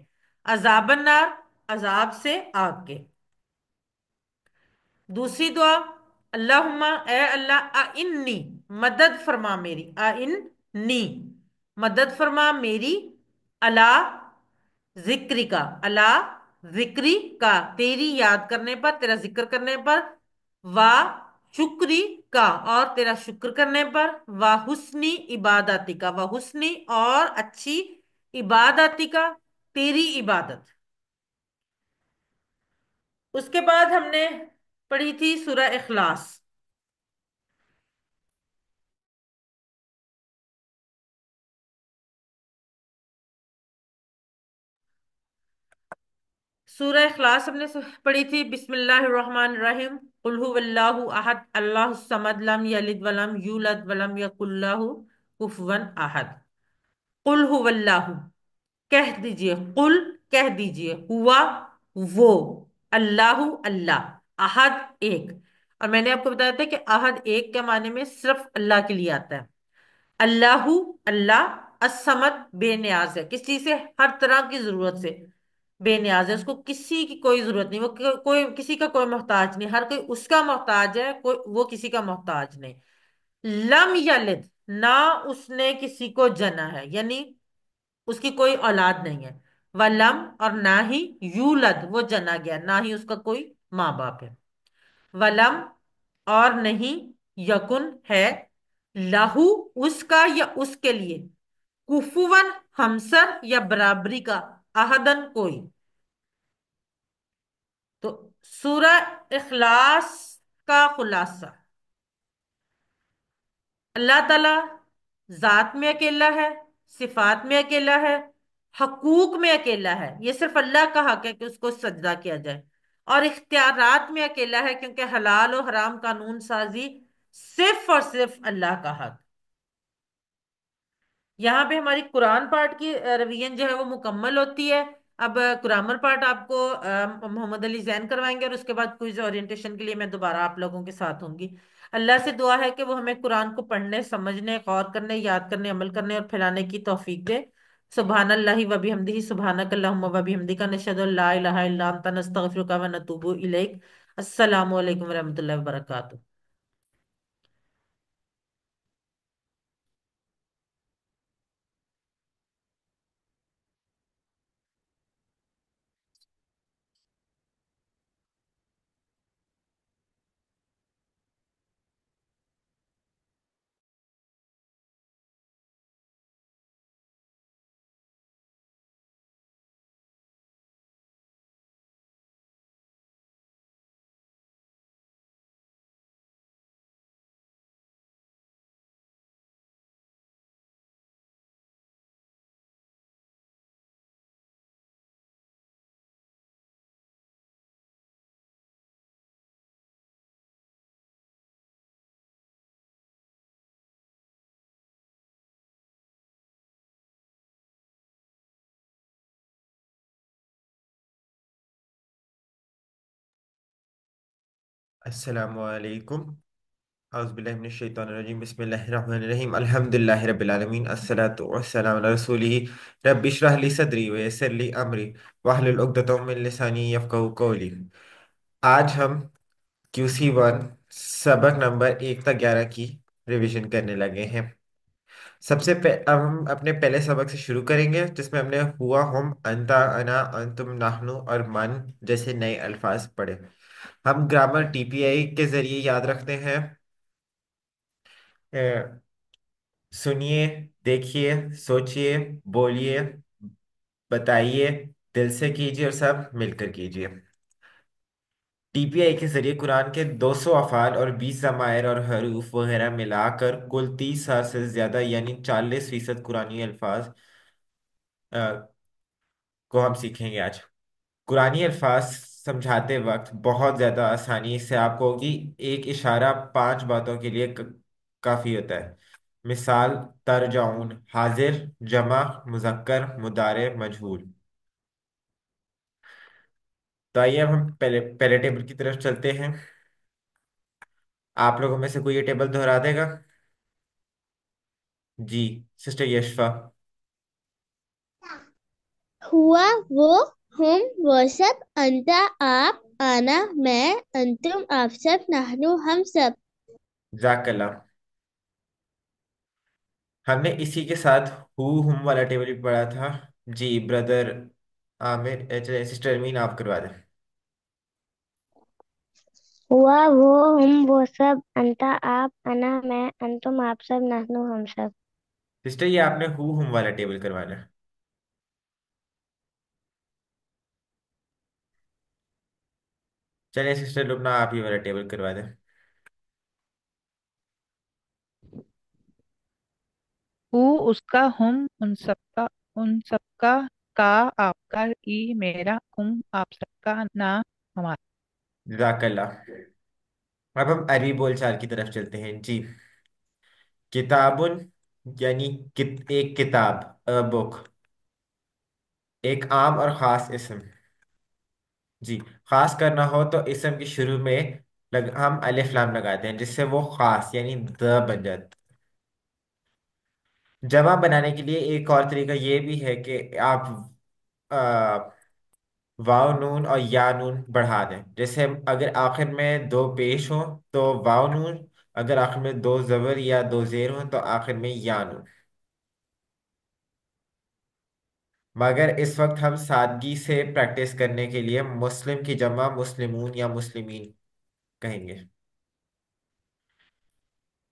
عذاب النار عذاب سے آگ کے. دوسری دعا، اللہم اے اللہ، انی مدد فرما میری، انی مدد فرما میری، اللہ ذکری کا، اللہ ذکری کا تیری یاد کرنے پر، تیرا ذکر کرنے پر، وا شکری کا اور تیرا شکر کرنے پر، وا حسنی عبادتی کا، وا حسنی اور اچھی عبادتی کا تیری عبادت. اس کے بعد ہم نے پڑھی تھی سورہ اخلاص. سورہ اخلاص ہم نے پڑھی تھی. بسم اللہ الرحمن الرحیم. قل هو اللہ احد اللہ الصمد لم یلد ولم یولد ولم یکن لہ کفوا احد. قل هو اللہ، کہہ دیجئے، قل کہہ دیجئے، ہوا وہ، اللہ اللہ، احد ایک. اور میں نے آپ کو بتایا تھا کہ احد ایک کے معنی میں صرف اللہ کے لیے آتا ہے. اللہ اللہ، الصمد بے نیاز ہے، کس چیز سے؟ ہر طرح کی ضرورت سے بے نیاز ہے، اس کو کسی کی کوئی ضرورت نہیں، وہ کوئی کسی کا کوئی محتاج نہیں، ہر کوئی اس کا محتاج ہے، کوئی وہ کسی کا محتاج نہیں. لم یلد، نہ اس نے کسی کو جنا ہے، یعنی اس کی کوئی اولاد نہیں ہے. ولم اور نہ ہی یولد وہ جنا گیا، نہ ہی اس کا کوئی ماں باپ ہے. ولم اور نہیں، یکن ہے، لہو اس کا یا اس کے لیے، کفون ہمسر یا برابری کا، احدن کوئی. تو سورہ اخلاص کا خلاصہ، اللہ تعالی ذات میں اکیلا ہے، صفات میں اکیلا ہے، حقوق میں اکیلا ہے، یہ صرف اللہ کا حق ہے کہ اس کو سجدہ کیا جائے. اور اختیارات میں اکیلا ہے، کیونکہ حلال و حرام قانون سازی صرف اور صرف اللہ کا حق. یہاں پہ ہماری قرآن پارٹ کی رویژن جو ہے وہ مکمل ہوتی ہے. اب گرامر پارٹ آپ کو محمد علی زین کروائیں گے، اور اس کے بعد کوئز اورینٹیشن کے لیے میں دوبارہ آپ لوگوں کے ساتھ ہوں گی. اللہ سے دعا ہے کہ وہ ہمیں قرآن کو پڑھنے، سمجھنے، غور کرنے، یاد کرنے، عمل کرنے اور پھیلانے کی توفیق دے. سبحان اللہ و بحمدہ، سبحانک اللہم و بحمدک، نشہد ان لا الہ الا انت، نستغفرک و نتوب الیک. السلام علیکم ورحمۃ اللہ وبرکاتہ. السلام علیکم. اعوذ باللہ من الشیطان الرجیم. بسم اللہ الرحمن الرحیم. الحمد للہ رب العالمین، الصلاۃ والسلام علی رسولہ. رب اشرح لی صدری ویسر لی امری واحلل عقدۃ من لسانی یفقہوا قولی. آج ہم QC1 سبق نمبر 1 تا 11 کی ریویژن کرنے لگے ہیں. اب ہم اپنے پہلے سبق سے شروع کریں گے، جس میں ہم نے ہوا، ہم، انتا، انا، انتم، نحنو اور من جیسے نئے الفاظ پڑھے. ہم گرامر TPI کے ذریعے یاد رکھتے ہیں. سنیے، دیکھیے، سوچیے، بولیے، بتائیے، دل سے کیجیے اور سب مل کر کیجیے. TPI کے ذریعے قرآن کے 200 افعال اور 20 ضمائر اور حروف وغیرہ ملا کر کل 30,000 سے زیادہ یعنی 40% قرآنی الفاظ کو ہم سیکھیں گے آج. قرآنی الفاظ سمجھاتے وقت بہت زیادہ آسانی سے آپ کو ہوگی. ایک اشارہ 5 باتوں کے لیے کافی ہوتا ہے. مثال ترجعون حاضر جمع مذکر مضارع مجہول. تو آئیے اب ہم پہلے پہلے ٹیبل کی طرف چلتے ہیں. آپ لوگوں میں سے کوئی یہ ٹیبل دہرا دے گا؟ جی سسٹر یشفا. ہوا وہ، ہم وہ سب، انتا آپ، آنا میں، انتم آپ سب، نحنو ہم سب. جزاک اللہ. ہم نے اسی کے ساتھ ہم والا ٹیبل بھی پڑھا تھا. جی بردر عامر سسٹر امین آپ کروا دیں. ہوا وہ، ہم وہ سب، انتا آپ، انا میں، انتم آپ سب، نحنو ہم سب. سسٹر یہ آپ نے ہم والا ٹیبل کروانا ہے. چلیے سسٹر لبنہ آپ ہی والا ٹیبل کروا دیں. اس کا، ہم ان سب کا آپ کا، ای میرا، آپ سب کا، نا ہمارا. جزاک اللہ. اب ہم عربی بول چال کی طرف چلتے ہیں. جی کتابن یعنی ایک کتاب، بک. ایک عام اور خاص اسم. جی خاص کرنا ہو تو اسم کی شروع میں ہم الف لام لگاتے ہیں جس سے وہ خاص یعنی بن جاتا. جمع بنانے کے لیے ایک اور طریقہ یہ بھی ہے کہ آپ واو نون اور یا نون بڑھا دیں. جیسے اگر آخر میں دو پیش ہوں تو واو نون، اگر آخر میں دو زبر یا دو زیر ہوں تو آخر میں یا نون. مگر اس وقت ہم سادگی سے پریکٹس کرنے کے لیے مسلم کی جمع مسلمون یا مسلمین کہیں گے.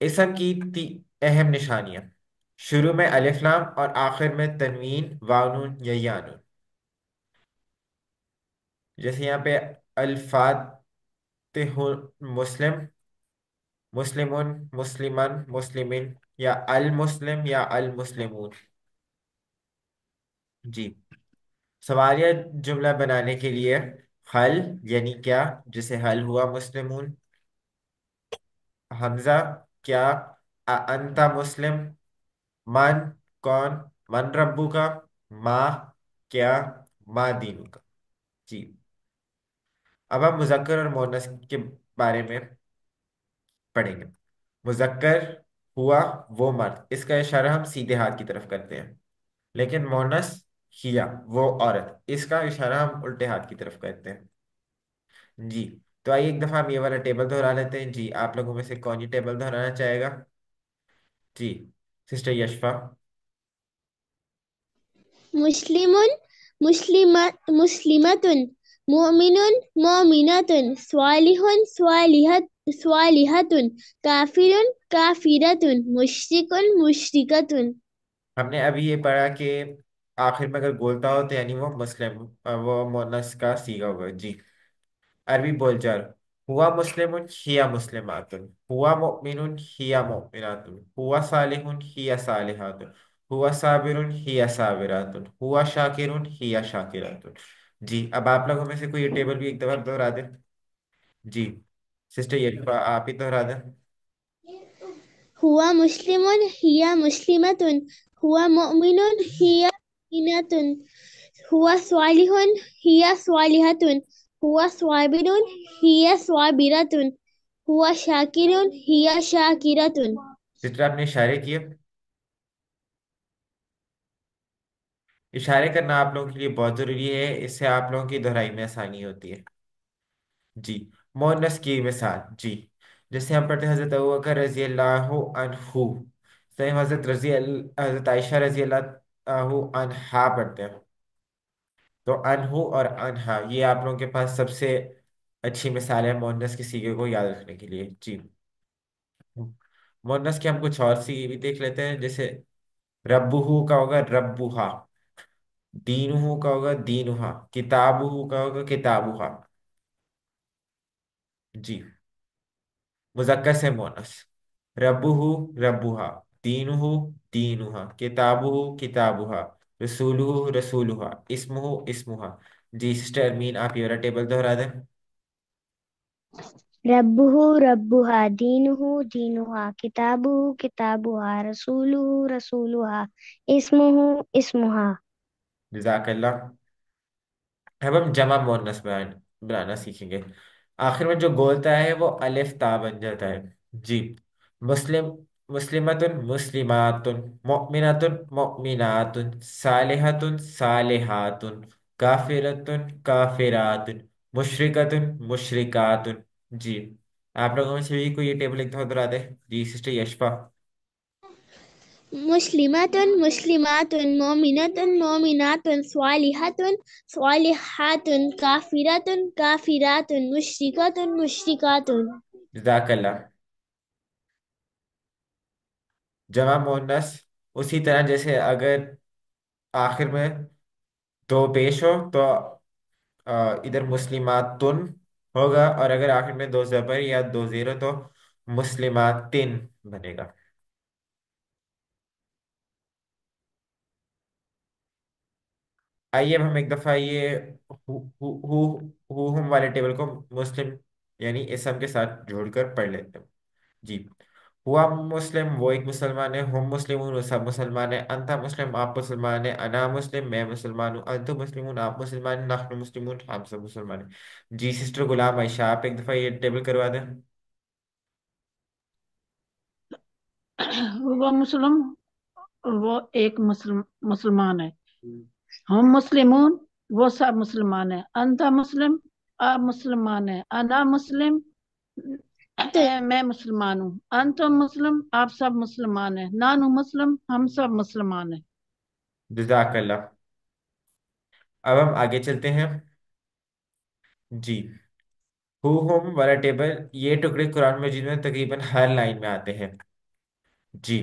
اسم کی اہم نشانیاں: شروع میں الف لام اور آخر میں تنوین واو نون یا یا نون. جیسے یہاں پہ الفاتح مسلم، مسلمون مسلمن مسلمین، یا المسلم یا المسلمون. جی سوالیہ جملہ بنانے کے لیے حل یعنی کیا، جسے حل ہوا مسلمون. حمزہ کیا، انت مسلم. من کون، من ربو کا. ما کیا، ما دینو کا. جی اب ہم مذکر اور مؤنث کے بارے میں پڑھیں گے. مذکر ہوا وہ مرد، اس کا اشارہ ہم سیدھے ہاتھ کی طرف کرتے ہیں. لیکن مونس ہیا وہ عورت، اس کا اشارہ ہم الٹے ہاتھ کی طرف کرتے ہیں. جی تو آئیے ایک دفعہ ہم یہ والا ٹیبل دہرا لیتے ہیں. جی آپ لوگوں میں سے کون یہ ٹیبل دہرانا چاہے گا؟ جی سسٹر یشفا. مسلمون، مسلمتن، مؤمنون، مؤمنتن، صالحون، صالحتن، کافرون، کافرتن، مشرکون، مشرکتن. ہم نے ابھی یہ پڑھا کہ آخر میں اگر بولتا ہو تو یعنی وہ مسلم، وہ مونس کا صیغہ ہوگا. جی عربی بول چال: ہوا مسلم ہیا مسلمات، ہوا مؤمن ہیا مؤمنات، ہوا صالح ہیا صالحات، ہوا صابر ہیا صابرات، ہوا شاکر ہیا شاکرات. جی اب آپ لوگوں میں سے کوئی یہ ٹیبل بھی ایک دفعہ دہرا دیں. جی سسٹر یلفا آپ ہی دہرا دیں. ہوا مسلمون ہیا مسلمتن، ہوا مؤمنون ہیا مؤمنتن، ہوا صالحون ہیا صالحتن، ہوا صابرون ہیا صابرتن، ہوا شاکرون ہیا شاکرتن. سسٹر آپ نے اشارے کیے. اشارے کرنا آپ لوگوں کے لیے بہت ضروری ہے، اس سے آپ لوگوں کی دہرائی میں آسانی ہوتی ہے. جی مؤنث کی مثال. جی جیسے ہم پڑھتے ہیں حضرت ابوبکر رضی اللہ عنہ، سیم حضرت عائشہ رضی اللہ عنہا پڑھتے ہیں. تو انہو اور انہا یہ آپ لوگوں کے پاس سب سے اچھی مثال ہے مؤنث کے صیغے کو یاد رکھنے کے لیے. جی مؤنث کے ہم کچھ اور صیغے بھی دیکھ لیتے ہیں. جیسے ربہو کا ہوگا ربوہا، دینہو کا ہوگا دینہا، کتابہو کا ہوگا کتابہا. جی مذکر سے مؤنث: ربہو ربوہا، دینہو دینہا، کتابہو کتابہا، رسولہو رسولہا، اسمہو اسمہا. جی سسٹر ارمین آپ یہ والا ٹیبل دہرا دیں. रब्बुहु रब्बुहा दीनुहु दीनुहा किताबुहु किताबुहा रसूलुहु रसूलुहा इस्मुहु इस्मुहा। जज़ाकल्लाह। अब हम जमा मुअन्नस बनाना सीखेंगे। आखिर में जो बोलता है वो अलिफ ता बन जाता है। जी। मुस्लिम मुस्लिमतुन मुस्लिमातुन मुअमिनतुन मुअमिनातुन सालिहतुन सालिहातुन काफिरतुन काफिरातुन मुशरिकतुन मुशरिकातुन। जी। आप लोगों में से भी कोई ये टेबल एक दफा दोहरा दे। जी सिस्टर यशफा। मुस्लिमातुन मुस्लिमातुन मोमिनातुन मोमिनातुन स्वालिहातुन स्वालिहातुन काफिरातुन काफिरातुन मुशरिकातुन मुशरिकातुन। जज़ाकल्लाह। जमा मुअन्नस उसी तरह जैसे अगर आखिर में दो पेश हो तो इधर मुस्लिमातुन होगा, और अगर आखिर में दो जबर या दो जीरो तो मुस्लिमातिन बनेगा। आइए अब हम एक दफा ये हु, हु, हु हम वाले टेबल को मुस्लिम यानी इसम के साथ जोड़कर पढ़ लेते हैं। जी। हुआ मुस्लिम वो एक मुसलमान है, हम मुस्लिम वो सब मुसलमान है, अंता मुस्लिम आप मुसलमान है, अना मुस्लिम मैं मुसलमान हूँ, अंतु मुस्लिम आप मुसलमान हैं, नहनु मुस्लिम हम सब मुसलमान हैं। जी सिस्टर गुलाम आयशा आप एक दफा ये टेबल करवा दें। वो मुस्लिम वो एक मुसलमान है। हम मुस्लिमून वो सब मुसलमान है। अंत मुस्लिम आप मुसलमान है। अना मुस्लिम मैं मुसलमान हूँ। अंतुम मुस्लिम आप सब मुसलमान है। नानू मुस्लिम हम सब मुसलमान है। जज़ाकल्लाह। अब हम आगे चलते हैं। जी। हु हम वाला टेबल ये टुकड़े कुरान मजीद में तकरीबन हर लाइन में आते हैं। जी।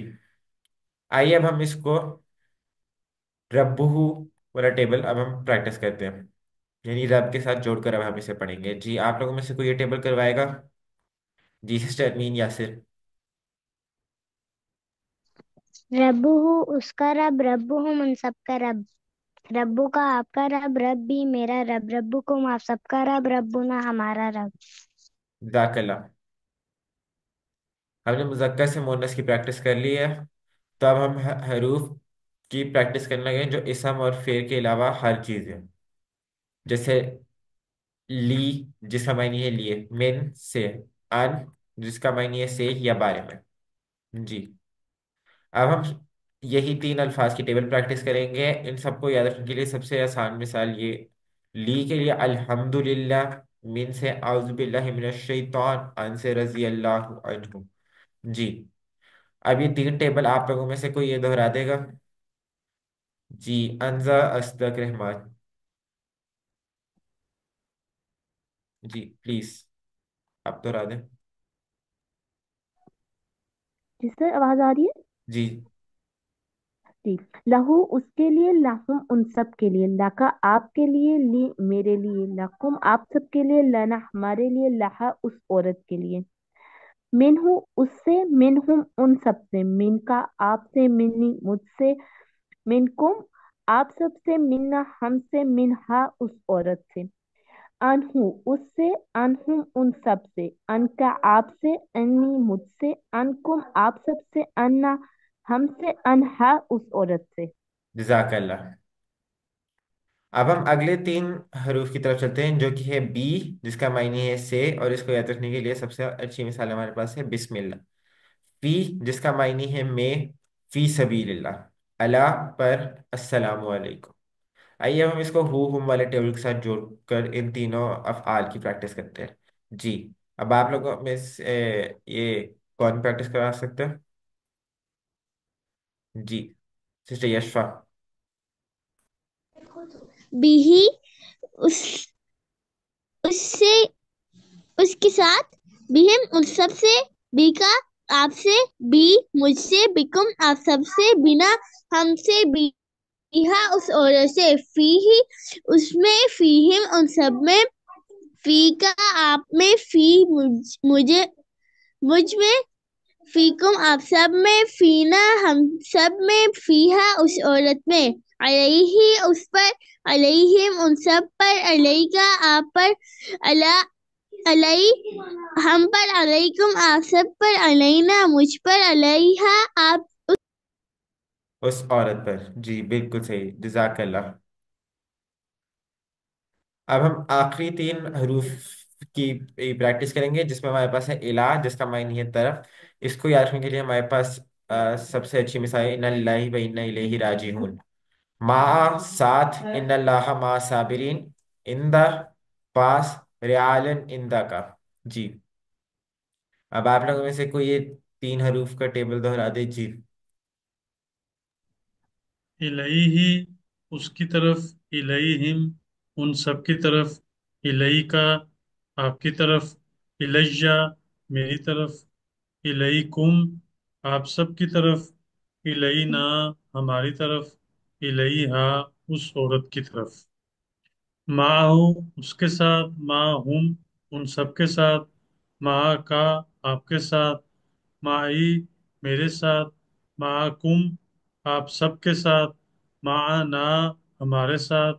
आइए अब हम इसको रब्बुहु वाला टेबल अब हम प्रैक्टिस करते हैं, यानी रब के साथ जोड़कर अब हम इसे पढ़ेंगे। जी आप लोगों में से कोई ये टेबल करवाएगा। जी सिस्टर अमीन यासिर। रब्बुहु उसका रब रब्बुहुम उन सबका रब रब्बु का आपका रब रब भी मेरा रब रब्बुकुम आप सबका रब रब्बुना हमारा रब। जज़ाकल्लाह। हमने मुज़क्कर से मुअन्नस की प्रैक्टिस कर ली है, तो अब हम हरूफ की प्रैक्टिस करने लगे जो इसम और फेर के अलावा हर चीज़ है। जैसे ली जिसका मायने है लिए, मिन से, अन जिसका मायने है से या बारे में। जी। अब हम यही तीन अल्फाज की टेबल प्रैक्टिस करेंगे। इन सबको याद रखने के लिए सबसे आसान मिसाल ये ली के लिए अल्हम्दुलिल्लाह, मिन से आउज़ु बिल्लाहि मिनश शैतान, अन से रज़ी अल्लाहु अन्हु। जी। अब ये तीन टेबल आप लोगों में से कोई ये दोहरा देगा। जी अनजा अस्दक रहमान। जी प्लीज आप दोहरा दें। जिससे आवाज आ रही है? जी। जी। लहू उसके लिए लहुम उन सब के लिए लका आपके लिए ली मेरे लिए लकुम आप सब के लिए लना हमारे लिए लहा उस औरत के लिए मिनहु उससे मिनहुम उन सब से मिन का आपसे मिन्नी मुझसे मिनकुम आप सब से मिन्ना हमसे मिनहा उस औरत से अनहु उससे अनहुम उन सब से अनका आपसे अन्नी मुझसे अनकुम आप सब से अन्ना हमसे अनहा उस औरत से। जज़ाकल्लाह। अब हम अगले तीन हरूफ की तरफ चलते हैं जो कि है बी जिसका मायने है से, और इसको याद रखने के लिए सबसे अच्छी मिसाल हमारे पास है बिस्मिल्लाह। फी जिसका मायने है में, फी सबीलिल्लाह, अला पर अस्सलामु अलैकुम। आइए अब हम इसको हु हुम वाले टेबल के साथ जोड़कर इन तीनों अफ़आल की प्रैक्टिस करते हैं। जी। अब आप लोगों में से ये कौन प्रैक्टिस करा सकते हैं। जी सिस्टर यशफा। बिही उस उससे उसके साथ बिहिम उस सब से बी का आपसे बी मुझसे बिकुम आप सबसे बिना हमसे बिहा उस औरत से फी ही उसमें फीहिम उन सब में फी का आप में फी मुझे मुझ में फीकुम आप सब में फीना हम सब में फीहा उस औरत में अलैहि उस पर अलैहिम उन सब पर अलैका आप पर अला अलई हम पर, अलैकुम आप सब पर, अलैना मुझ पर, अलैहा आप उस औरत पर। जी बिल्कुल सही, जज़ाकल्लाह। अब हम आखिरी तीन हरूफ की प्रैक्टिस करेंगे, जिसमें हमारे पास है इला, जिसका मायने है तरफ। इसको याद रखने के लिए हमारे पास सबसे अच्छी मिसाल है इन्ना लिल्लाहि व इन्ना इलैहि राजिऊन। मा, साथ, इन्नल्लाह मा साबिरीन, इंदा, पास, रियालन, इंदा का। जी, अब आप लोगों में से कोई ये तीन हरूफ का टेबल दोहरा दे। जी। इलैही उसकी तरफ, इलैहिम उन सब की तरफ, इलैका आपकी तरफ, इलैया मेरी तरफ, इलैकुम आप सब की तरफ, इलैना हमारी तरफ, इलैहा उस औरत की तरफ। माहू उसके साथ, माहुम उन सब के साथ, मा का आपके साथ, माई मेरे साथ, माकुम आप सब के साथ, माना हमारे साथ,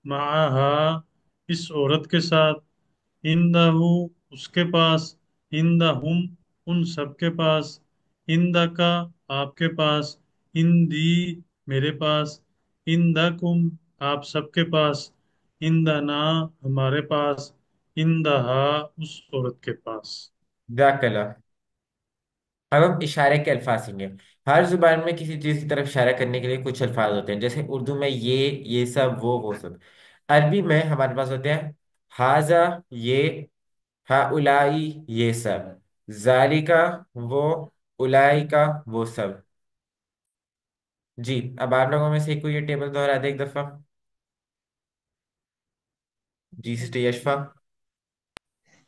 माहा इस औरत के साथ, इंदहू उसके पास, इंदहुम उन सब के पास, इंदका आपके पास, इंदी मेरे पास, इंदकुम आप सबके पास, इंदना हमारे पास, इंदहा उस औरत के पास। जज़ाकल्लाह। अब हम इशारे के अल्फाज सीखेंगे। हर जुबान में किसी चीज की तरफ इशारा करने के लिए कुछ अल्फाज होते हैं, जैसे उर्दू में ये सब, वो सब। अरबी में हमारे पास होते हैं हाजा, ये, हाउलाई ये सब, जालिका वो, उलाइका वो सब। जी, अब आप लोगों में से कोई ये टेबल दोहरा दे एक दफा। जी सिस्टर यशफा।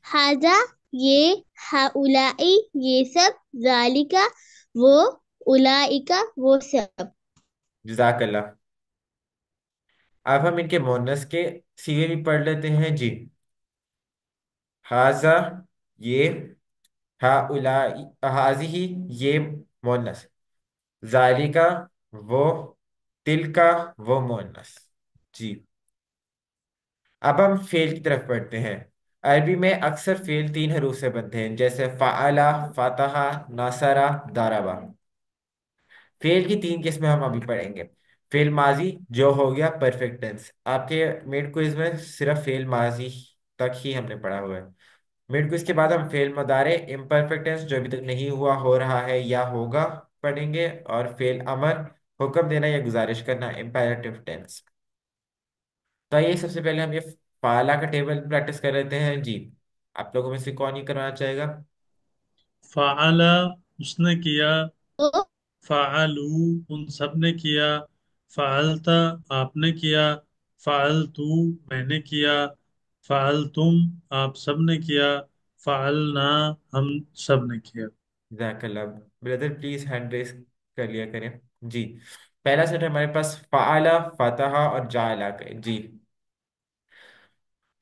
हाजा ये, हाउलाई ये सब, जालिका वो, उलाइका वो सब। जज़ाकल्लाह। अब हम इनके मोनस के सीधे भी पढ़ लेते हैं। जी, हाजा ये, हाउलाई हाजिही ये मोनस, जालिका वो, तिलका वो मोनस। जी, अब हम फेल की तरफ पढ़ते हैं। अरबी में अक्सर फेल तीन हरूफ से बनते हैं, जैसे फ़अला, फ़तहा, नसरा, दरबा। फेल की तीन किस्में हम अभी पढ़ेंगे। फेल माजी जो हो गया परफेक्ट टेंस, आपके मिड क्विज में सिर्फ फेल माजी तक ही हमने पढ़ा हुआ है। मिड क्विज के बाद हम फेल मुदारे इम्परफेक्ट टेंस जो अभी तक नहीं हुआ, हो रहा है या होगा पढ़ेंगे, और फेल अमर हुक्म देना या गुजारिश करना इम्पेरेटिव टेंस। तो आइए सबसे पहले हम ये फाला का टेबल प्रैक्टिस कर लेते हैं। जी, आप लोगों में से कौन ये करवाना चाहेगा? फ़अला उसने किया, ओ, फ़अलू उन सब ने किया, फ़अलता आपने किया, फ़अलतू मैंने किया, फ़अलतुम आप सब ने किया, फ़अलना हम सब ने किया। जज़ाकल्लाह। ब्रदर प्लीज हैंड रेस कर लिया करें। जी, पहला सेट हमारे पास फाला, फतहा और जाला का। जी,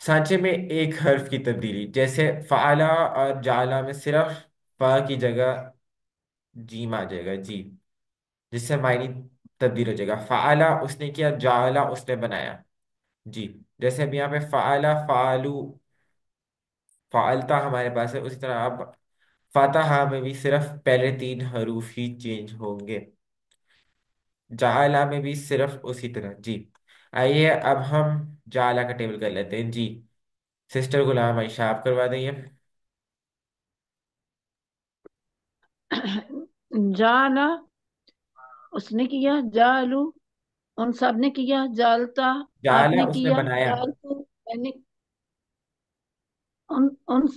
सांचे में एक हर्फ की तब्दीली, जैसे फाला और जाला में सिर्फ फा की जगह जीम आ जाएगा। जी, जिससे मायनी तब्दील हो जाएगा। फाला उसने किया, जाला उसने बनाया। जी, जैसे अब यहाँ पे फाला, फालू, फालता हमारे पास है, उसी तरह अब फातहा में भी सिर्फ पहले तीन हरूफ ही चेंज होंगे। जाला में भी सिर्फ उसी तरह। जी, आइए अब हम जाला का टेबल कर लेते हैं। जी, सिस्टर गुलाम आयशा आप करवा देंगे। जाला उसने किया, जालू उन सब ने किया, जालता जाला आपने उसने किया, बनाया, जालतू मैंने, उन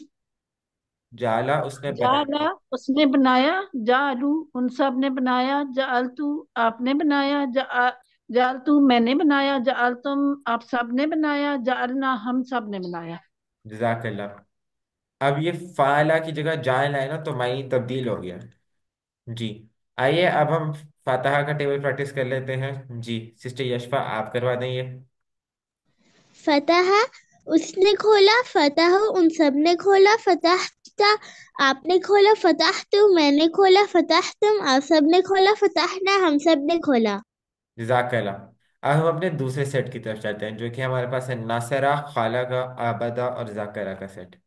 जाला उसने बनाया, जाला उसने बनाया, जालू उन सब ने बनाया, जालतू आपने बनाया, जालतू मैंने बनाया, जालतुम आप सब ने बनाया, जालना हम सब ने बनाया। जजाकल्लाह। अब ये फाला की जगह जाल है ना, तो माई तब्दील हो गया। जी, आइए अब हम फातहा का टेबल प्रैक्टिस कर लेते हैं। जी, सिस्टर यशफा आप करवा देंगे। फतहा उसने खोला, फतह उन सब ने खोला, फतहता आपने खोला, फतहतु मैंने खोला, फतहतुम आप सब ने खोला, फतहना हम सब ने खोला। जजाकल्लाह। अब हम अपने दूसरे सेट की तरफ चलते हैं, जो कि हमारे पास है नासरा, खाला का, आबदा और जाकरा का सेट।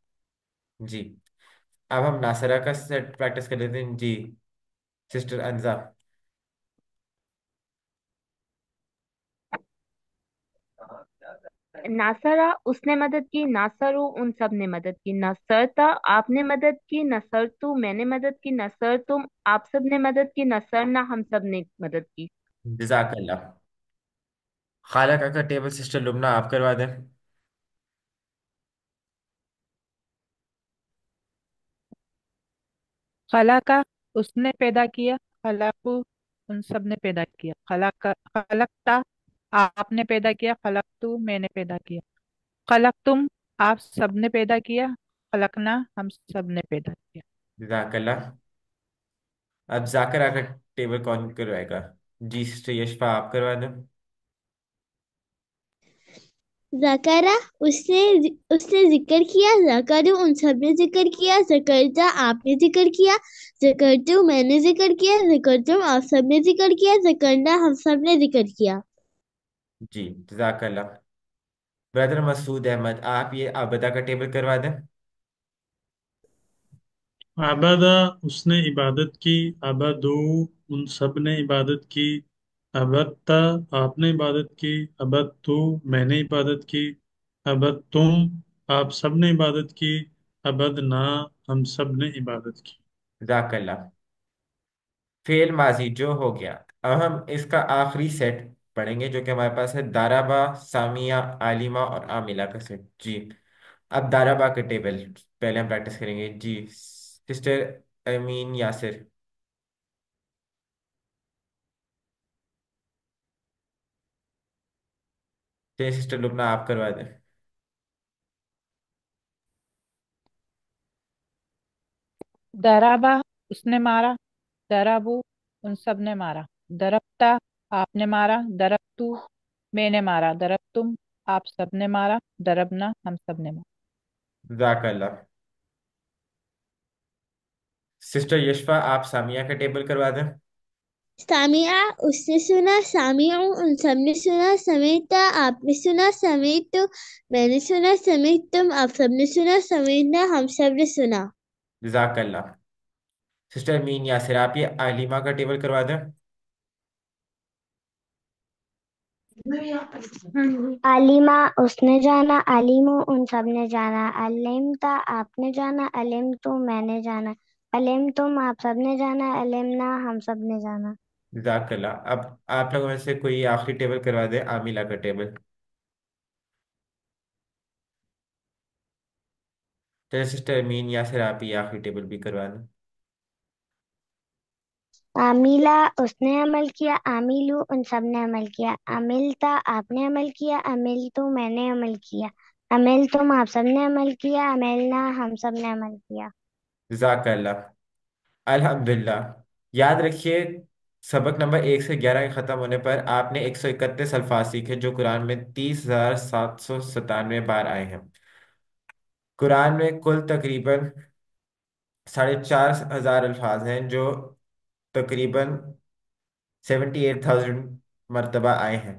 जी। अब हम नासरा का सेट प्रैक्टिस कर लेते हैं जी। सिस्टर अंजा। नासरा उसने मदद की, नासरू उन सब ने मदद की, नसरता आपने मदद की, नसरतु मैंने मदद की, नसर तुम आप सब ने मदद की, नसरना हम सब ने मदद की। जजाकल्लाह। खाला का टेबल सिस्टर लुबना आप करवा दें। खलाका उसने पैदा किया, खलाकू उन सब ने पैदा किया, खलकता आपने पैदा किया, खलकतू मैंने पैदा किया, खलक तुम आप सब ने पैदा किया, खलकना हम सब ने पैदा किया। जजाकल्लाह। अब जाकरा का टेबल कौन करवाएगा? जी सिस्टर यशफा आप करवा दें। ज़करा उसने उसने जिक्र किया, ज़करू उन सब ने जिक्र किया, ज़करता आपने जिक्र किया, ज़करतु मैंने जिक्र किया, ज़करतुम आप सब ने जिक्र किया, ज़करना हम सब ने जिक्र किया। जी जजाकल्लाह। ब्रदर मसूद अहमद आप ये आबदा का टेबल करवा दें। आबादा उसने इबादत की, अबदू उन सब ने इबादत की, अबदता आपने इबादत की, अबदतु मैंने इबादत की, अबदतुम आप सब ने इबादत की, अबदना हम सब ने इबादत की। जजाकल्लाह। फेल माजी जो हो गया। अब हम इसका आखिरी सेट पढ़ेंगे जो कि हमारे पास है दाराबा, सामिया, आलिमा और आमिला का सेट जी। अब दाराबा के टेबल पहले हम प्रैक्टिस करेंगे जी। सिस्टर अमीन यासिर। चलिए सिस्टर लुबना आप करवा दें। दराबा उसने मारा, दराबू उन सब ने मारा, दरबता आपने मारा, दरबतू मैंने मारा, दरबतुम आप सब ने मारा, दरबना हम सब ने मारा। जजाकल्लाह। सिस्टर यशफा आप सामिया का टेबल करवा दें। सामिया उसने सुना, सामिया उन सब ने सुना, समीता आपने सुना, समीत मैंने सुना, समीत तुम आप सब ने सुना, समीना हम सब ने सुना। जजाकल्लाह। सिस्टर अमीन यासिर आप ये आलिमा का टेबल करवा दें। अलीमा उसने जाना, अलीमो उन सब ने जाना, अलिमता आपने जाना, अलिम तो मैंने जाना, अलिम तुम आप सब ने जाना, अलिमना हम सब ने जाना। जजाकल्लाह। अब आप लोगों में से कोई आखिरी टेबल करवा दे, आमिला का टेबल। चलिए सिस्टर अमीन यासिर आप ये आखिरी टेबल भी करवा दें। आमिला उसने अमल किया, आमिलू उन सब ने अमल किया, अमिलता आपने अमल किया, अमिल तो मैंने अमल किया, अमिल तुम आप सब ने अमल किया, अमिलना हम सब ने अमल किया। जजाकल्लाह। अल्हम्दुलिल्लाह। याद रखिए सबक नंबर 1 से 11 के ख़त्म होने पर आपने 131 अल्फाज सीखे जो कुरान में 30,797 बार आए हैं। कुरान में कुल तकरीबन 4,500 अल्फाज हैं जो तकरीबन 78,000 मरतबा आए हैं।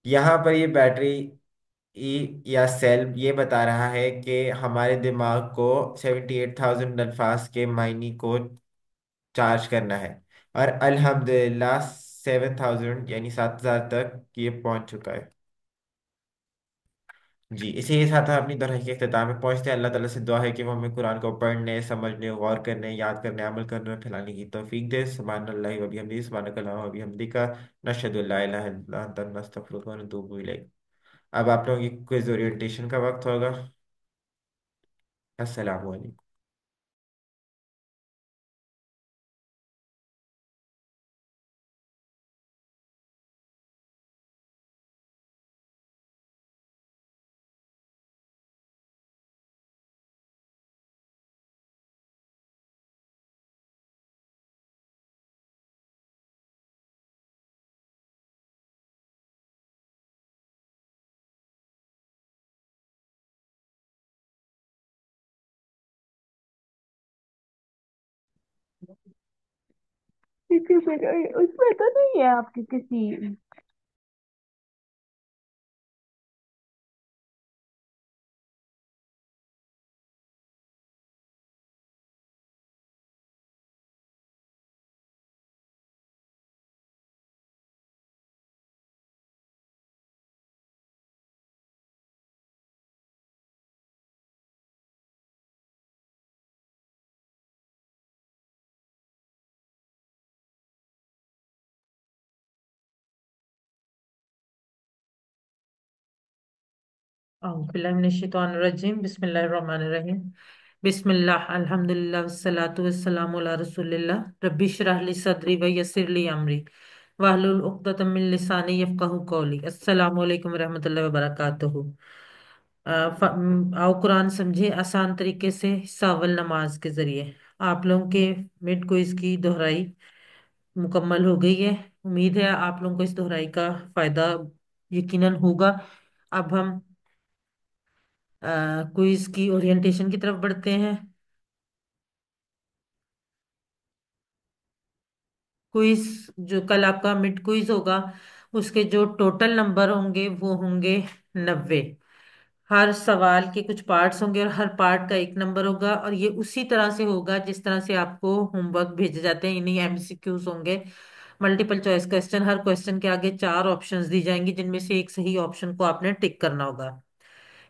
यहाँ पर ये बैटरी या सेल ये बता रहा है कि हमारे दिमाग को 78,000 अल्फाज के मायने को चार्ज करना है। और अल्हम्दुलिल्लाह 7,000 यानी 7,000 तक ये पहुंच चुका है। जी इसी के साथ हम अपनी तरह के अख्ताम में पहुंचते हैं। अल्लाह ताला से दुआ है कि वो हमें कुरान को पढ़ने, समझने, गौर करने, याद करने, अमल करने और फैलाने की तौफीक दे। सुब्हानल्लाहि व बिहम्दिही, सुब्हानकल्लाहुम्मा व बिहम्दिका, नशहदु अल्ला इलाहा इल्ला अंता, नस्तगफिरुका व नतूबु इलैक। अब आप लोगों की क्विज ओरिएंटेशन का वक्त होगा। अस्सलामु अलैकुम। उसमें तो नहीं है आपके किसी औज़ुबिल्लाहिमिनश्शैतानिर्रजीम बिस्मिल्लाहिर्रहमानिर्रहीम बिस्मिल्लाह अल्हम्दुलिल्लाह वस्सलातु वस्सलामु अला रसूलिल्लाह रब्बि इश्रह ली सदरी व यस्सिर ली अमरी वाहलुल उक़्दतम मिन लिसानी यफ़क़हू क़ौली। अस्सलामु अलैकुम रहमतुल्लाहि व बरकातुहू। आओ कुरान समझे आसान तरीके से हिस्सा अव्वल नमाज के जरिए। आप लोगों के मिड क्विज की दोहराई मुकम्मल हो गई है। उम्मीद है आप लोगों को इस दोहराई का फायदा यकीनन होगा। अब हम क्विज की ओरिएंटेशन की तरफ बढ़ते हैं। क्विज जो कल आपका मिड क्विज होगा उसके जो टोटल नंबर होंगे वो होंगे 90। हर सवाल के कुछ पार्ट्स होंगे और हर पार्ट का एक नंबर होगा और ये उसी तरह से होगा जिस तरह से आपको होमवर्क भेजे जाते हैं। इन्हीं एमसीक्यूज होंगे, मल्टीपल चॉइस क्वेश्चन। हर क्वेश्चन के आगे 4 ऑप्शंस दी जाएंगी जिनमें से एक सही ऑप्शन को आपने टिक करना होगा।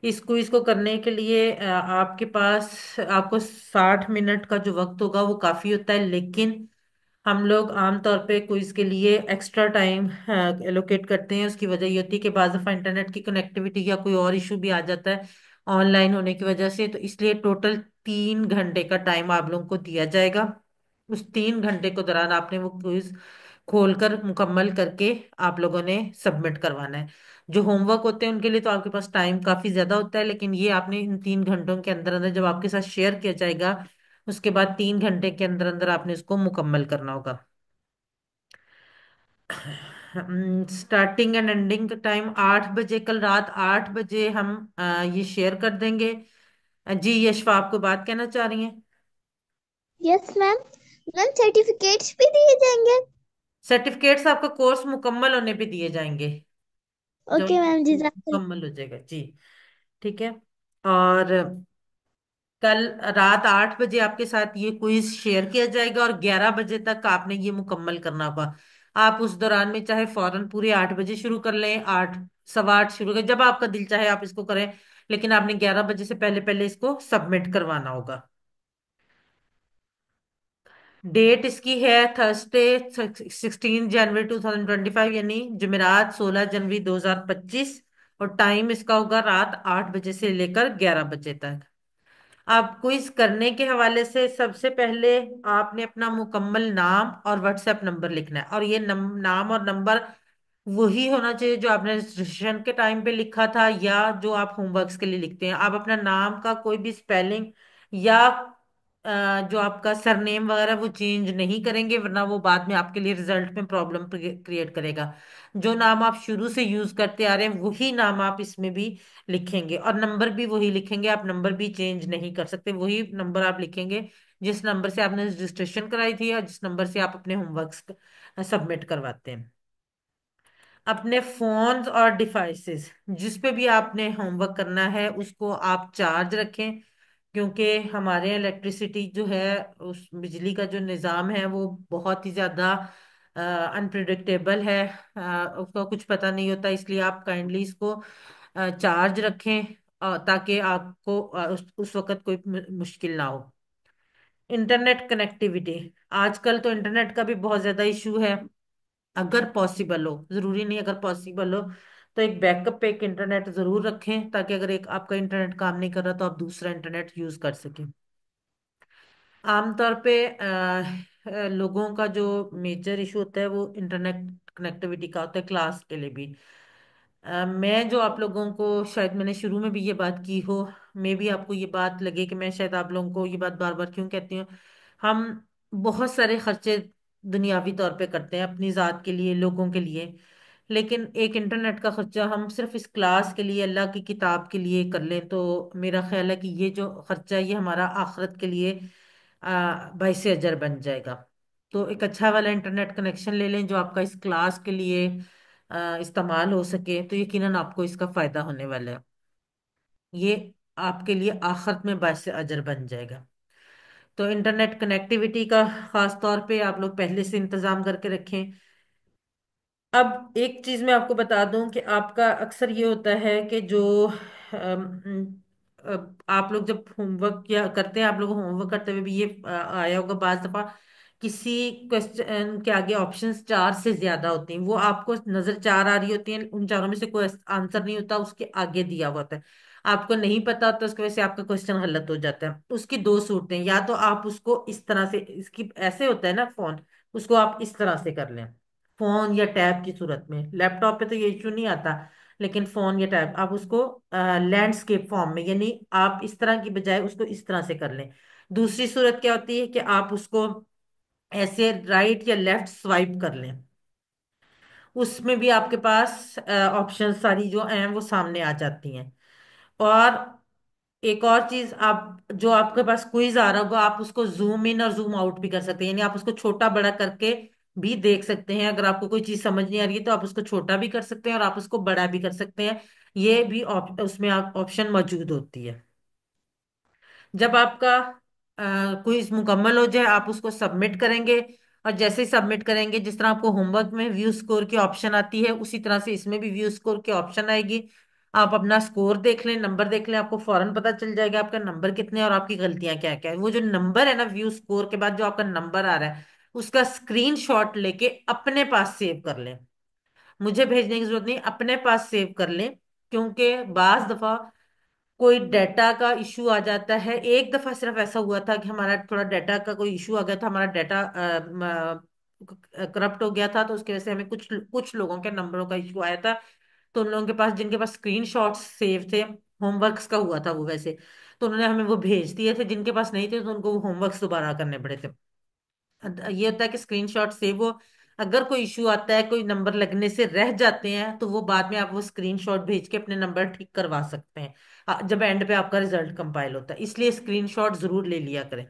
इस क्विज को करने के लिए आपके पास आपको 60 मिनट का जो वक्त होगा वो काफी होता है, लेकिन हम लोग आमतौर पे क्विज के लिए एक्स्ट्रा टाइम एलोकेट करते हैं। उसकी वजह ये होती है कि बाज़ दफा इंटरनेट की कनेक्टिविटी या कोई और इशू भी आ जाता है ऑनलाइन होने की वजह से, तो इसलिए टोटल 3 घंटे का टाइम आप लोगों को दिया जाएगा। उस 3 घंटे के दौरान आपने वो क्विज खोलकर मुकम्मल करके आप लोगों ने सबमिट करवाना है। जो होमवर्क होते हैं उनके लिए तो आपके पास टाइम काफी ज्यादा होता है, लेकिन ये आपने इन 3 घंटों के अंदर अंदर जब आपके साथ शेयर किया जाएगा उसके बाद 3 घंटे के अंदर अंदर आपने इसको मुकम्मल करना होगा। स्टार्टिंग एंड एंडिंग का टाइम 8 बजे, कल रात 8 बजे हम ये शेयर कर देंगे। जी यशफा, आपको बात कहना चाह रही हैं? Yes ma'am. मैम सर्टिफिकेट्स भी दिए जाएंगे? सर्टिफिकेट्स आपका कोर्स मुकम्मल होने पे दिए जाएंगे, जब ओके मैम जी। मुकम्मल हो जाएगा। जी ठीक है। और कल रात 8 बजे आपके साथ ये क्विज शेयर किया जाएगा और 11 बजे तक आपने ये मुकम्मल करना होगा। आप उस दौरान में चाहे फौरन पूरे 8 बजे शुरू कर लें, 8, 8:15 शुरू करें, जब आपका दिल चाहे आप इसको करें, लेकिन आपने 11 बजे से पहले पहले इसको सबमिट करवाना होगा। डेट इसकी है थर्सडे 16 जनवरी 2025, यानी जुमेरात 16 जनवरी 2025, और टाइम इसका होगा रात 8 बजे से लेकर 11 बजे तक। आप क्विज करने के हवाले से सबसे पहले आपने अपना मुकम्मल नाम और व्हाट्सएप नंबर लिखना है, और ये नाम और नंबर वही होना चाहिए जो आपने रजिस्ट्रेशन के टाइम पे लिखा था या जो आप होमवर्क्स के लिए लिखते हैं। आप अपना नाम का कोई भी स्पेलिंग या जो आपका सरनेम वगैरह वो चेंज नहीं करेंगे, वरना वो बाद में आपके लिए रिजल्ट में प्रॉब्लम क्रिएट करेगा। जो नाम आप शुरू से यूज करते आ रहे हैं वही नाम आप इसमें भी लिखेंगे, और नंबर भी वही लिखेंगे। आप नंबर भी चेंज नहीं कर सकते, वही नंबर आप लिखेंगे जिस नंबर से आपने रजिस्ट्रेशन कराई थी और जिस नंबर से आप अपने होमवर्क्स सबमिट करवाते हैं। अपने फोन्स और डिवाइसेस जिस पे भी आपने होमवर्क करना है उसको आप चार्ज रखें, क्योंकि हमारे यहाँ इलेक्ट्रिसिटी जो है, उस बिजली का जो निज़ाम है वो बहुत ही ज़्यादा अनप्रिडिक्टेबल है। उसका कुछ पता नहीं होता, इसलिए आप काइंडली इसको चार्ज रखें ताकि आपको उस वक्त कोई मुश्किल ना हो। इंटरनेट कनेक्टिविटी, आजकल तो इंटरनेट का भी बहुत ज़्यादा इशू है। अगर पॉसिबल हो, जरूरी नहीं, अगर पॉसिबल हो तो एक बैकअप पे एक इंटरनेट जरूर रखें, ताकि अगर एक आपका इंटरनेट काम नहीं कर रहा तो आप दूसरा इंटरनेट यूज कर सकें। आमतौर पे लोगों का जो मेजर इशू होता है वो इंटरनेट कनेक्टिविटी का होता है, क्लास के लिए भी। मैं जो आप लोगों को, शायद मैंने शुरू में भी ये बात की हो, मे भी आपको ये बात लगे कि मैं शायद आप लोगों को ये बात बार बार क्यों कहती हूँ। हम बहुत सारे खर्चे दुनियावी तौर पे करते हैं अपनी ज़ात के लिए, लोगों के लिए, लेकिन एक इंटरनेट का खर्चा हम सिर्फ इस क्लास के लिए, अल्लाह की किताब के लिए कर लें तो मेरा ख्याल है कि ये जो खर्चा है ये हमारा आखिरत के लिए बाइसे अजर बन जाएगा। तो एक अच्छा वाला इंटरनेट कनेक्शन ले लें जो आपका इस क्लास के लिए इस्तेमाल हो सके, तो यकीनन आपको इसका फायदा होने वाला है। ये आपके लिए आखिरत में बाइसे अजर बन जाएगा। तो इंटरनेट कनेक्टिविटी का खास तौर पे आप लोग पहले से इंतजाम करके रखें। अब एक चीज मैं आपको बता दूं कि आपका अक्सर ये होता है कि जो आप लोग जब होमवर्क या करते हैं, आप लोग होमवर्क करते हुए भी ये आया होगा बाज दफा کسی کوشچن کے آگے آپشنز 4 سے زیادہ ہوتے ہیں، وہ آپ کو نظر 4 آ رہی ہوتی ہیں، ان چاروں میں سے کوئی آنسر نہیں ہوتا، اس کے آگے دیا ہوا ہوتا ہے، آپ کو نہیں پتا ہوتا، اس کی وجہ سے آپ کا کوشچن غلط ہو جاتا ہے۔ اس کی دو صورتیں، یا تو آپ اس کو اس طرح سے، اس کی ایسے ہوتا ہے نا فون، اس کو آپ اس طرح سے کر لیں، فون یا ٹیب کی صورت میں، لیپ ٹاپ پہ تو یہ ایشو نہیں آتا، لیکن فون یا ٹیب آپ اس کو لینڈسکیپ فارم میں، یعنی آپ اس طرح کی بجائے اس کو اس طرح سے کر لیں۔ دوسری صورت کیا ہوتی ہے کہ آپ اس کو ایسے رائٹ یا لیفٹ سوائپ کر لیں، اس میں بھی آپ کے پاس آپشن ساری جو ہیں وہ سامنے آ جاتی ہیں۔ اور ایک اور چیز، آپ جو آپ کے پاس کوئز آ رہا ہوگا، آپ اس کو زوم ان اور زوم آؤٹ بھی کر سکتے ہیں، یعنی آپ اس کو چھوٹا بڑا کر کے بھی دیکھ سکتے ہیں، اگر آپ کو کوئی چیز سمجھ نہیں آ رہی ہے تو آپ اس کو چھوٹا بھی کر سکتے ہیں اور آپ اس کو بڑا بھی کر سکتے ہیں، یہ بھی اس میں آپشن موجود ہوتی ہے۔ جب آپ کا کوئز مکمل ہو جائے، آپ اس کو سبمٹ کریں گے، اور جیسے ہی سبمٹ کریں گے، جس طرح آپ کو ہوم ورک میں ویو سکور کی آپشن آتی ہے، اسی طرح سے اس میں بھی ویو سکور کی آپشن آئے گی۔ آپ اپنا سکور دیکھ لیں، نمبر دیکھ لیں، آپ کو فوراً پتہ چل جائے گا آپ کا نمبر کتنے اور آپ کی غلطیاں کیا کیا ہے۔ وہ جو نمبر ہے نا، ویو سکور کے بعد جو آپ کا نمبر آ رہا ہے، اس کا اسکرین شاٹ لے کے اپنے پاس سیو کر لیں، مجھے بھیجنے کی ضرورت نہیں، اپنے پاس سیو کر لیں، کیونکہ بعض دفعہ کوئی ڈیٹا کا ایشو آ جاتا ہے۔ ایک دفعہ صرف ایسا ہوا تھا کہ ہمارا تھوڑا ڈیٹا کا کوئی ایشو آ گیا تھا، ہمارا ڈیٹا کرپٹ ہو گیا تھا، تو اس کی وجہ سے ہمیں کچھ لوگوں کے نمبروں کا ایشو آیا تھا، تو ان لوگوں کے پاس جن کے پاس اسکرین شاٹس سیو تھے، ہوم ورکس کا ہوا تھا وہ ویسے، تو انہوں نے ہمیں وہ بھیج دیے تھے، جن کے پاس نہیں تھے تو ان کو وہ ہوم ورکس دوبارہ کرنے پڑے تھے۔ یہ ہوتا ہے کہ اسکرین شاٹ سیو ہو، اگر کوئی ایشو آتا ہے، کوئی نمبر لگنے سے رہ جاتے ہیں، تو وہ بعد میں آپ وہ اسکرین شاٹ بھیج کے اپنے نمبر ٹھیک کروا سکتے ہیں، جب اینڈ پہ آپ کا ریزلٹ کمپائل ہوتا ہے، اس لیے اسکرین شاٹ ضرور لے لیا کریں،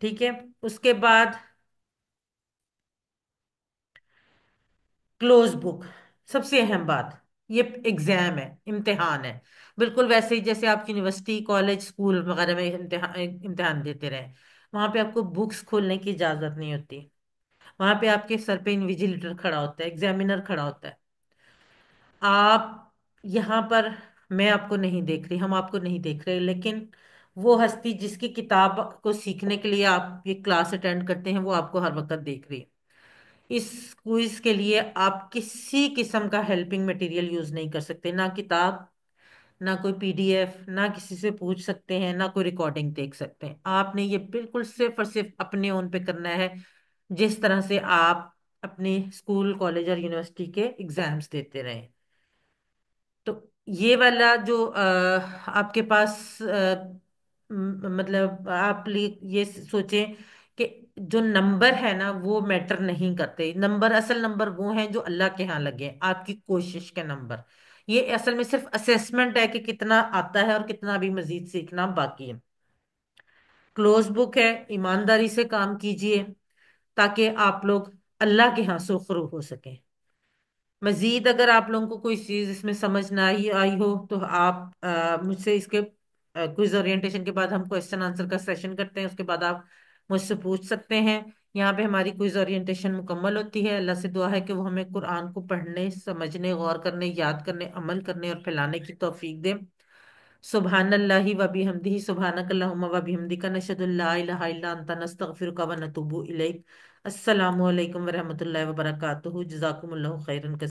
ٹھیک ہے۔ اس کے بعد کلوز بک، سب سے اہم بات، یہ ایگزام ہے، امتحان ہے، بالکل ویسے ہی جیسے آپ یونیورسٹی کالج اسکول وغیرہ میں امتحان دیتے رہے، وہاں پہ آپ کو بکس کھولنے کی اجازت نہیں ہوتی، وہاں پہ آپ کے سر پہ انویجیلیٹر کھڑا ہوتا ہے، ایگزامینر کھڑا ہوتا ہے، آپ یہاں پر، میں آپ کو نہیں دیکھ رہی، ہم آپ کو نہیں دیکھ رہے، لیکن وہ ہستی جس کی کتاب کو سیکھنے کے لیے آپ یہ کلاس اٹینڈ کرتے ہیں، وہ آپ کو ہر وقت دیکھ رہی ہے۔ اس کوئز کے لیے آپ کسی قسم کا ہیلپنگ مٹیریل یوز نہیں کر سکتے، نہ کتاب، نہ کوئی پی ڈی ایف، نہ کسی سے پوچھ سکتے ہیں، نہ کوئی ریکارڈنگ دیکھ سکتے ہیں، آپ نے یہ بالکل صرف اور صرف اپنے اون پہ کرنا ہے، جس طرح سے آپ اپنے اسکول کالج اور یونیورسٹی کے ایگزامس دیتے رہے۔ تو یہ والا جو آپ کے پاس مطلب آپ یہ سوچیں کہ جو نمبر ہے نا وہ میٹر نہیں کرتے، نمبر، اصل نمبر وہ ہیں جو اللہ کے ہاں لگے، آپ کی کوشش کے نمبر، یہ اصل میں صرف اسیسمنٹ ہے کہ کتنا آتا ہے اور کتنا بھی مزید سیکھنا باقی ہے۔ کلوز بک ہے، ایمانداری سے کام کیجئے تاکہ آپ لوگ اللہ کے ہاں سرخرو ہو سکیں۔ مزید اگر آپ لوگوں کو کوئی چیز اس میں سمجھ نہ آئی ہو تو آپ مجھ سے اس کے کوئز اورینٹیشن کے بعد ہم کوشچن آنسر کا سیشن کرتے ہیں، اس کے بعد آپ مجھ سے پوچھ سکتے ہیں۔ یہاں پہ ہماری کوئز اورینٹیشن مکمل ہوتی ہے۔ اللہ سے دعا ہے کہ وہ ہمیں قرآن کو پڑھنے، سمجھنے، غور کرنے، یاد کرنے، عمل کرنے اور پھیلانے کی توفیق دے۔ سبحان اللہ و بحمدہ، سبحانک اللہم و بحمدک، نشہد ان لا الہ الا انت، نستغفرک و نتوب الیک۔ السلام علیکم ورحمۃ اللہ وبرکاتہ، جزاکم اللہ خیرا۔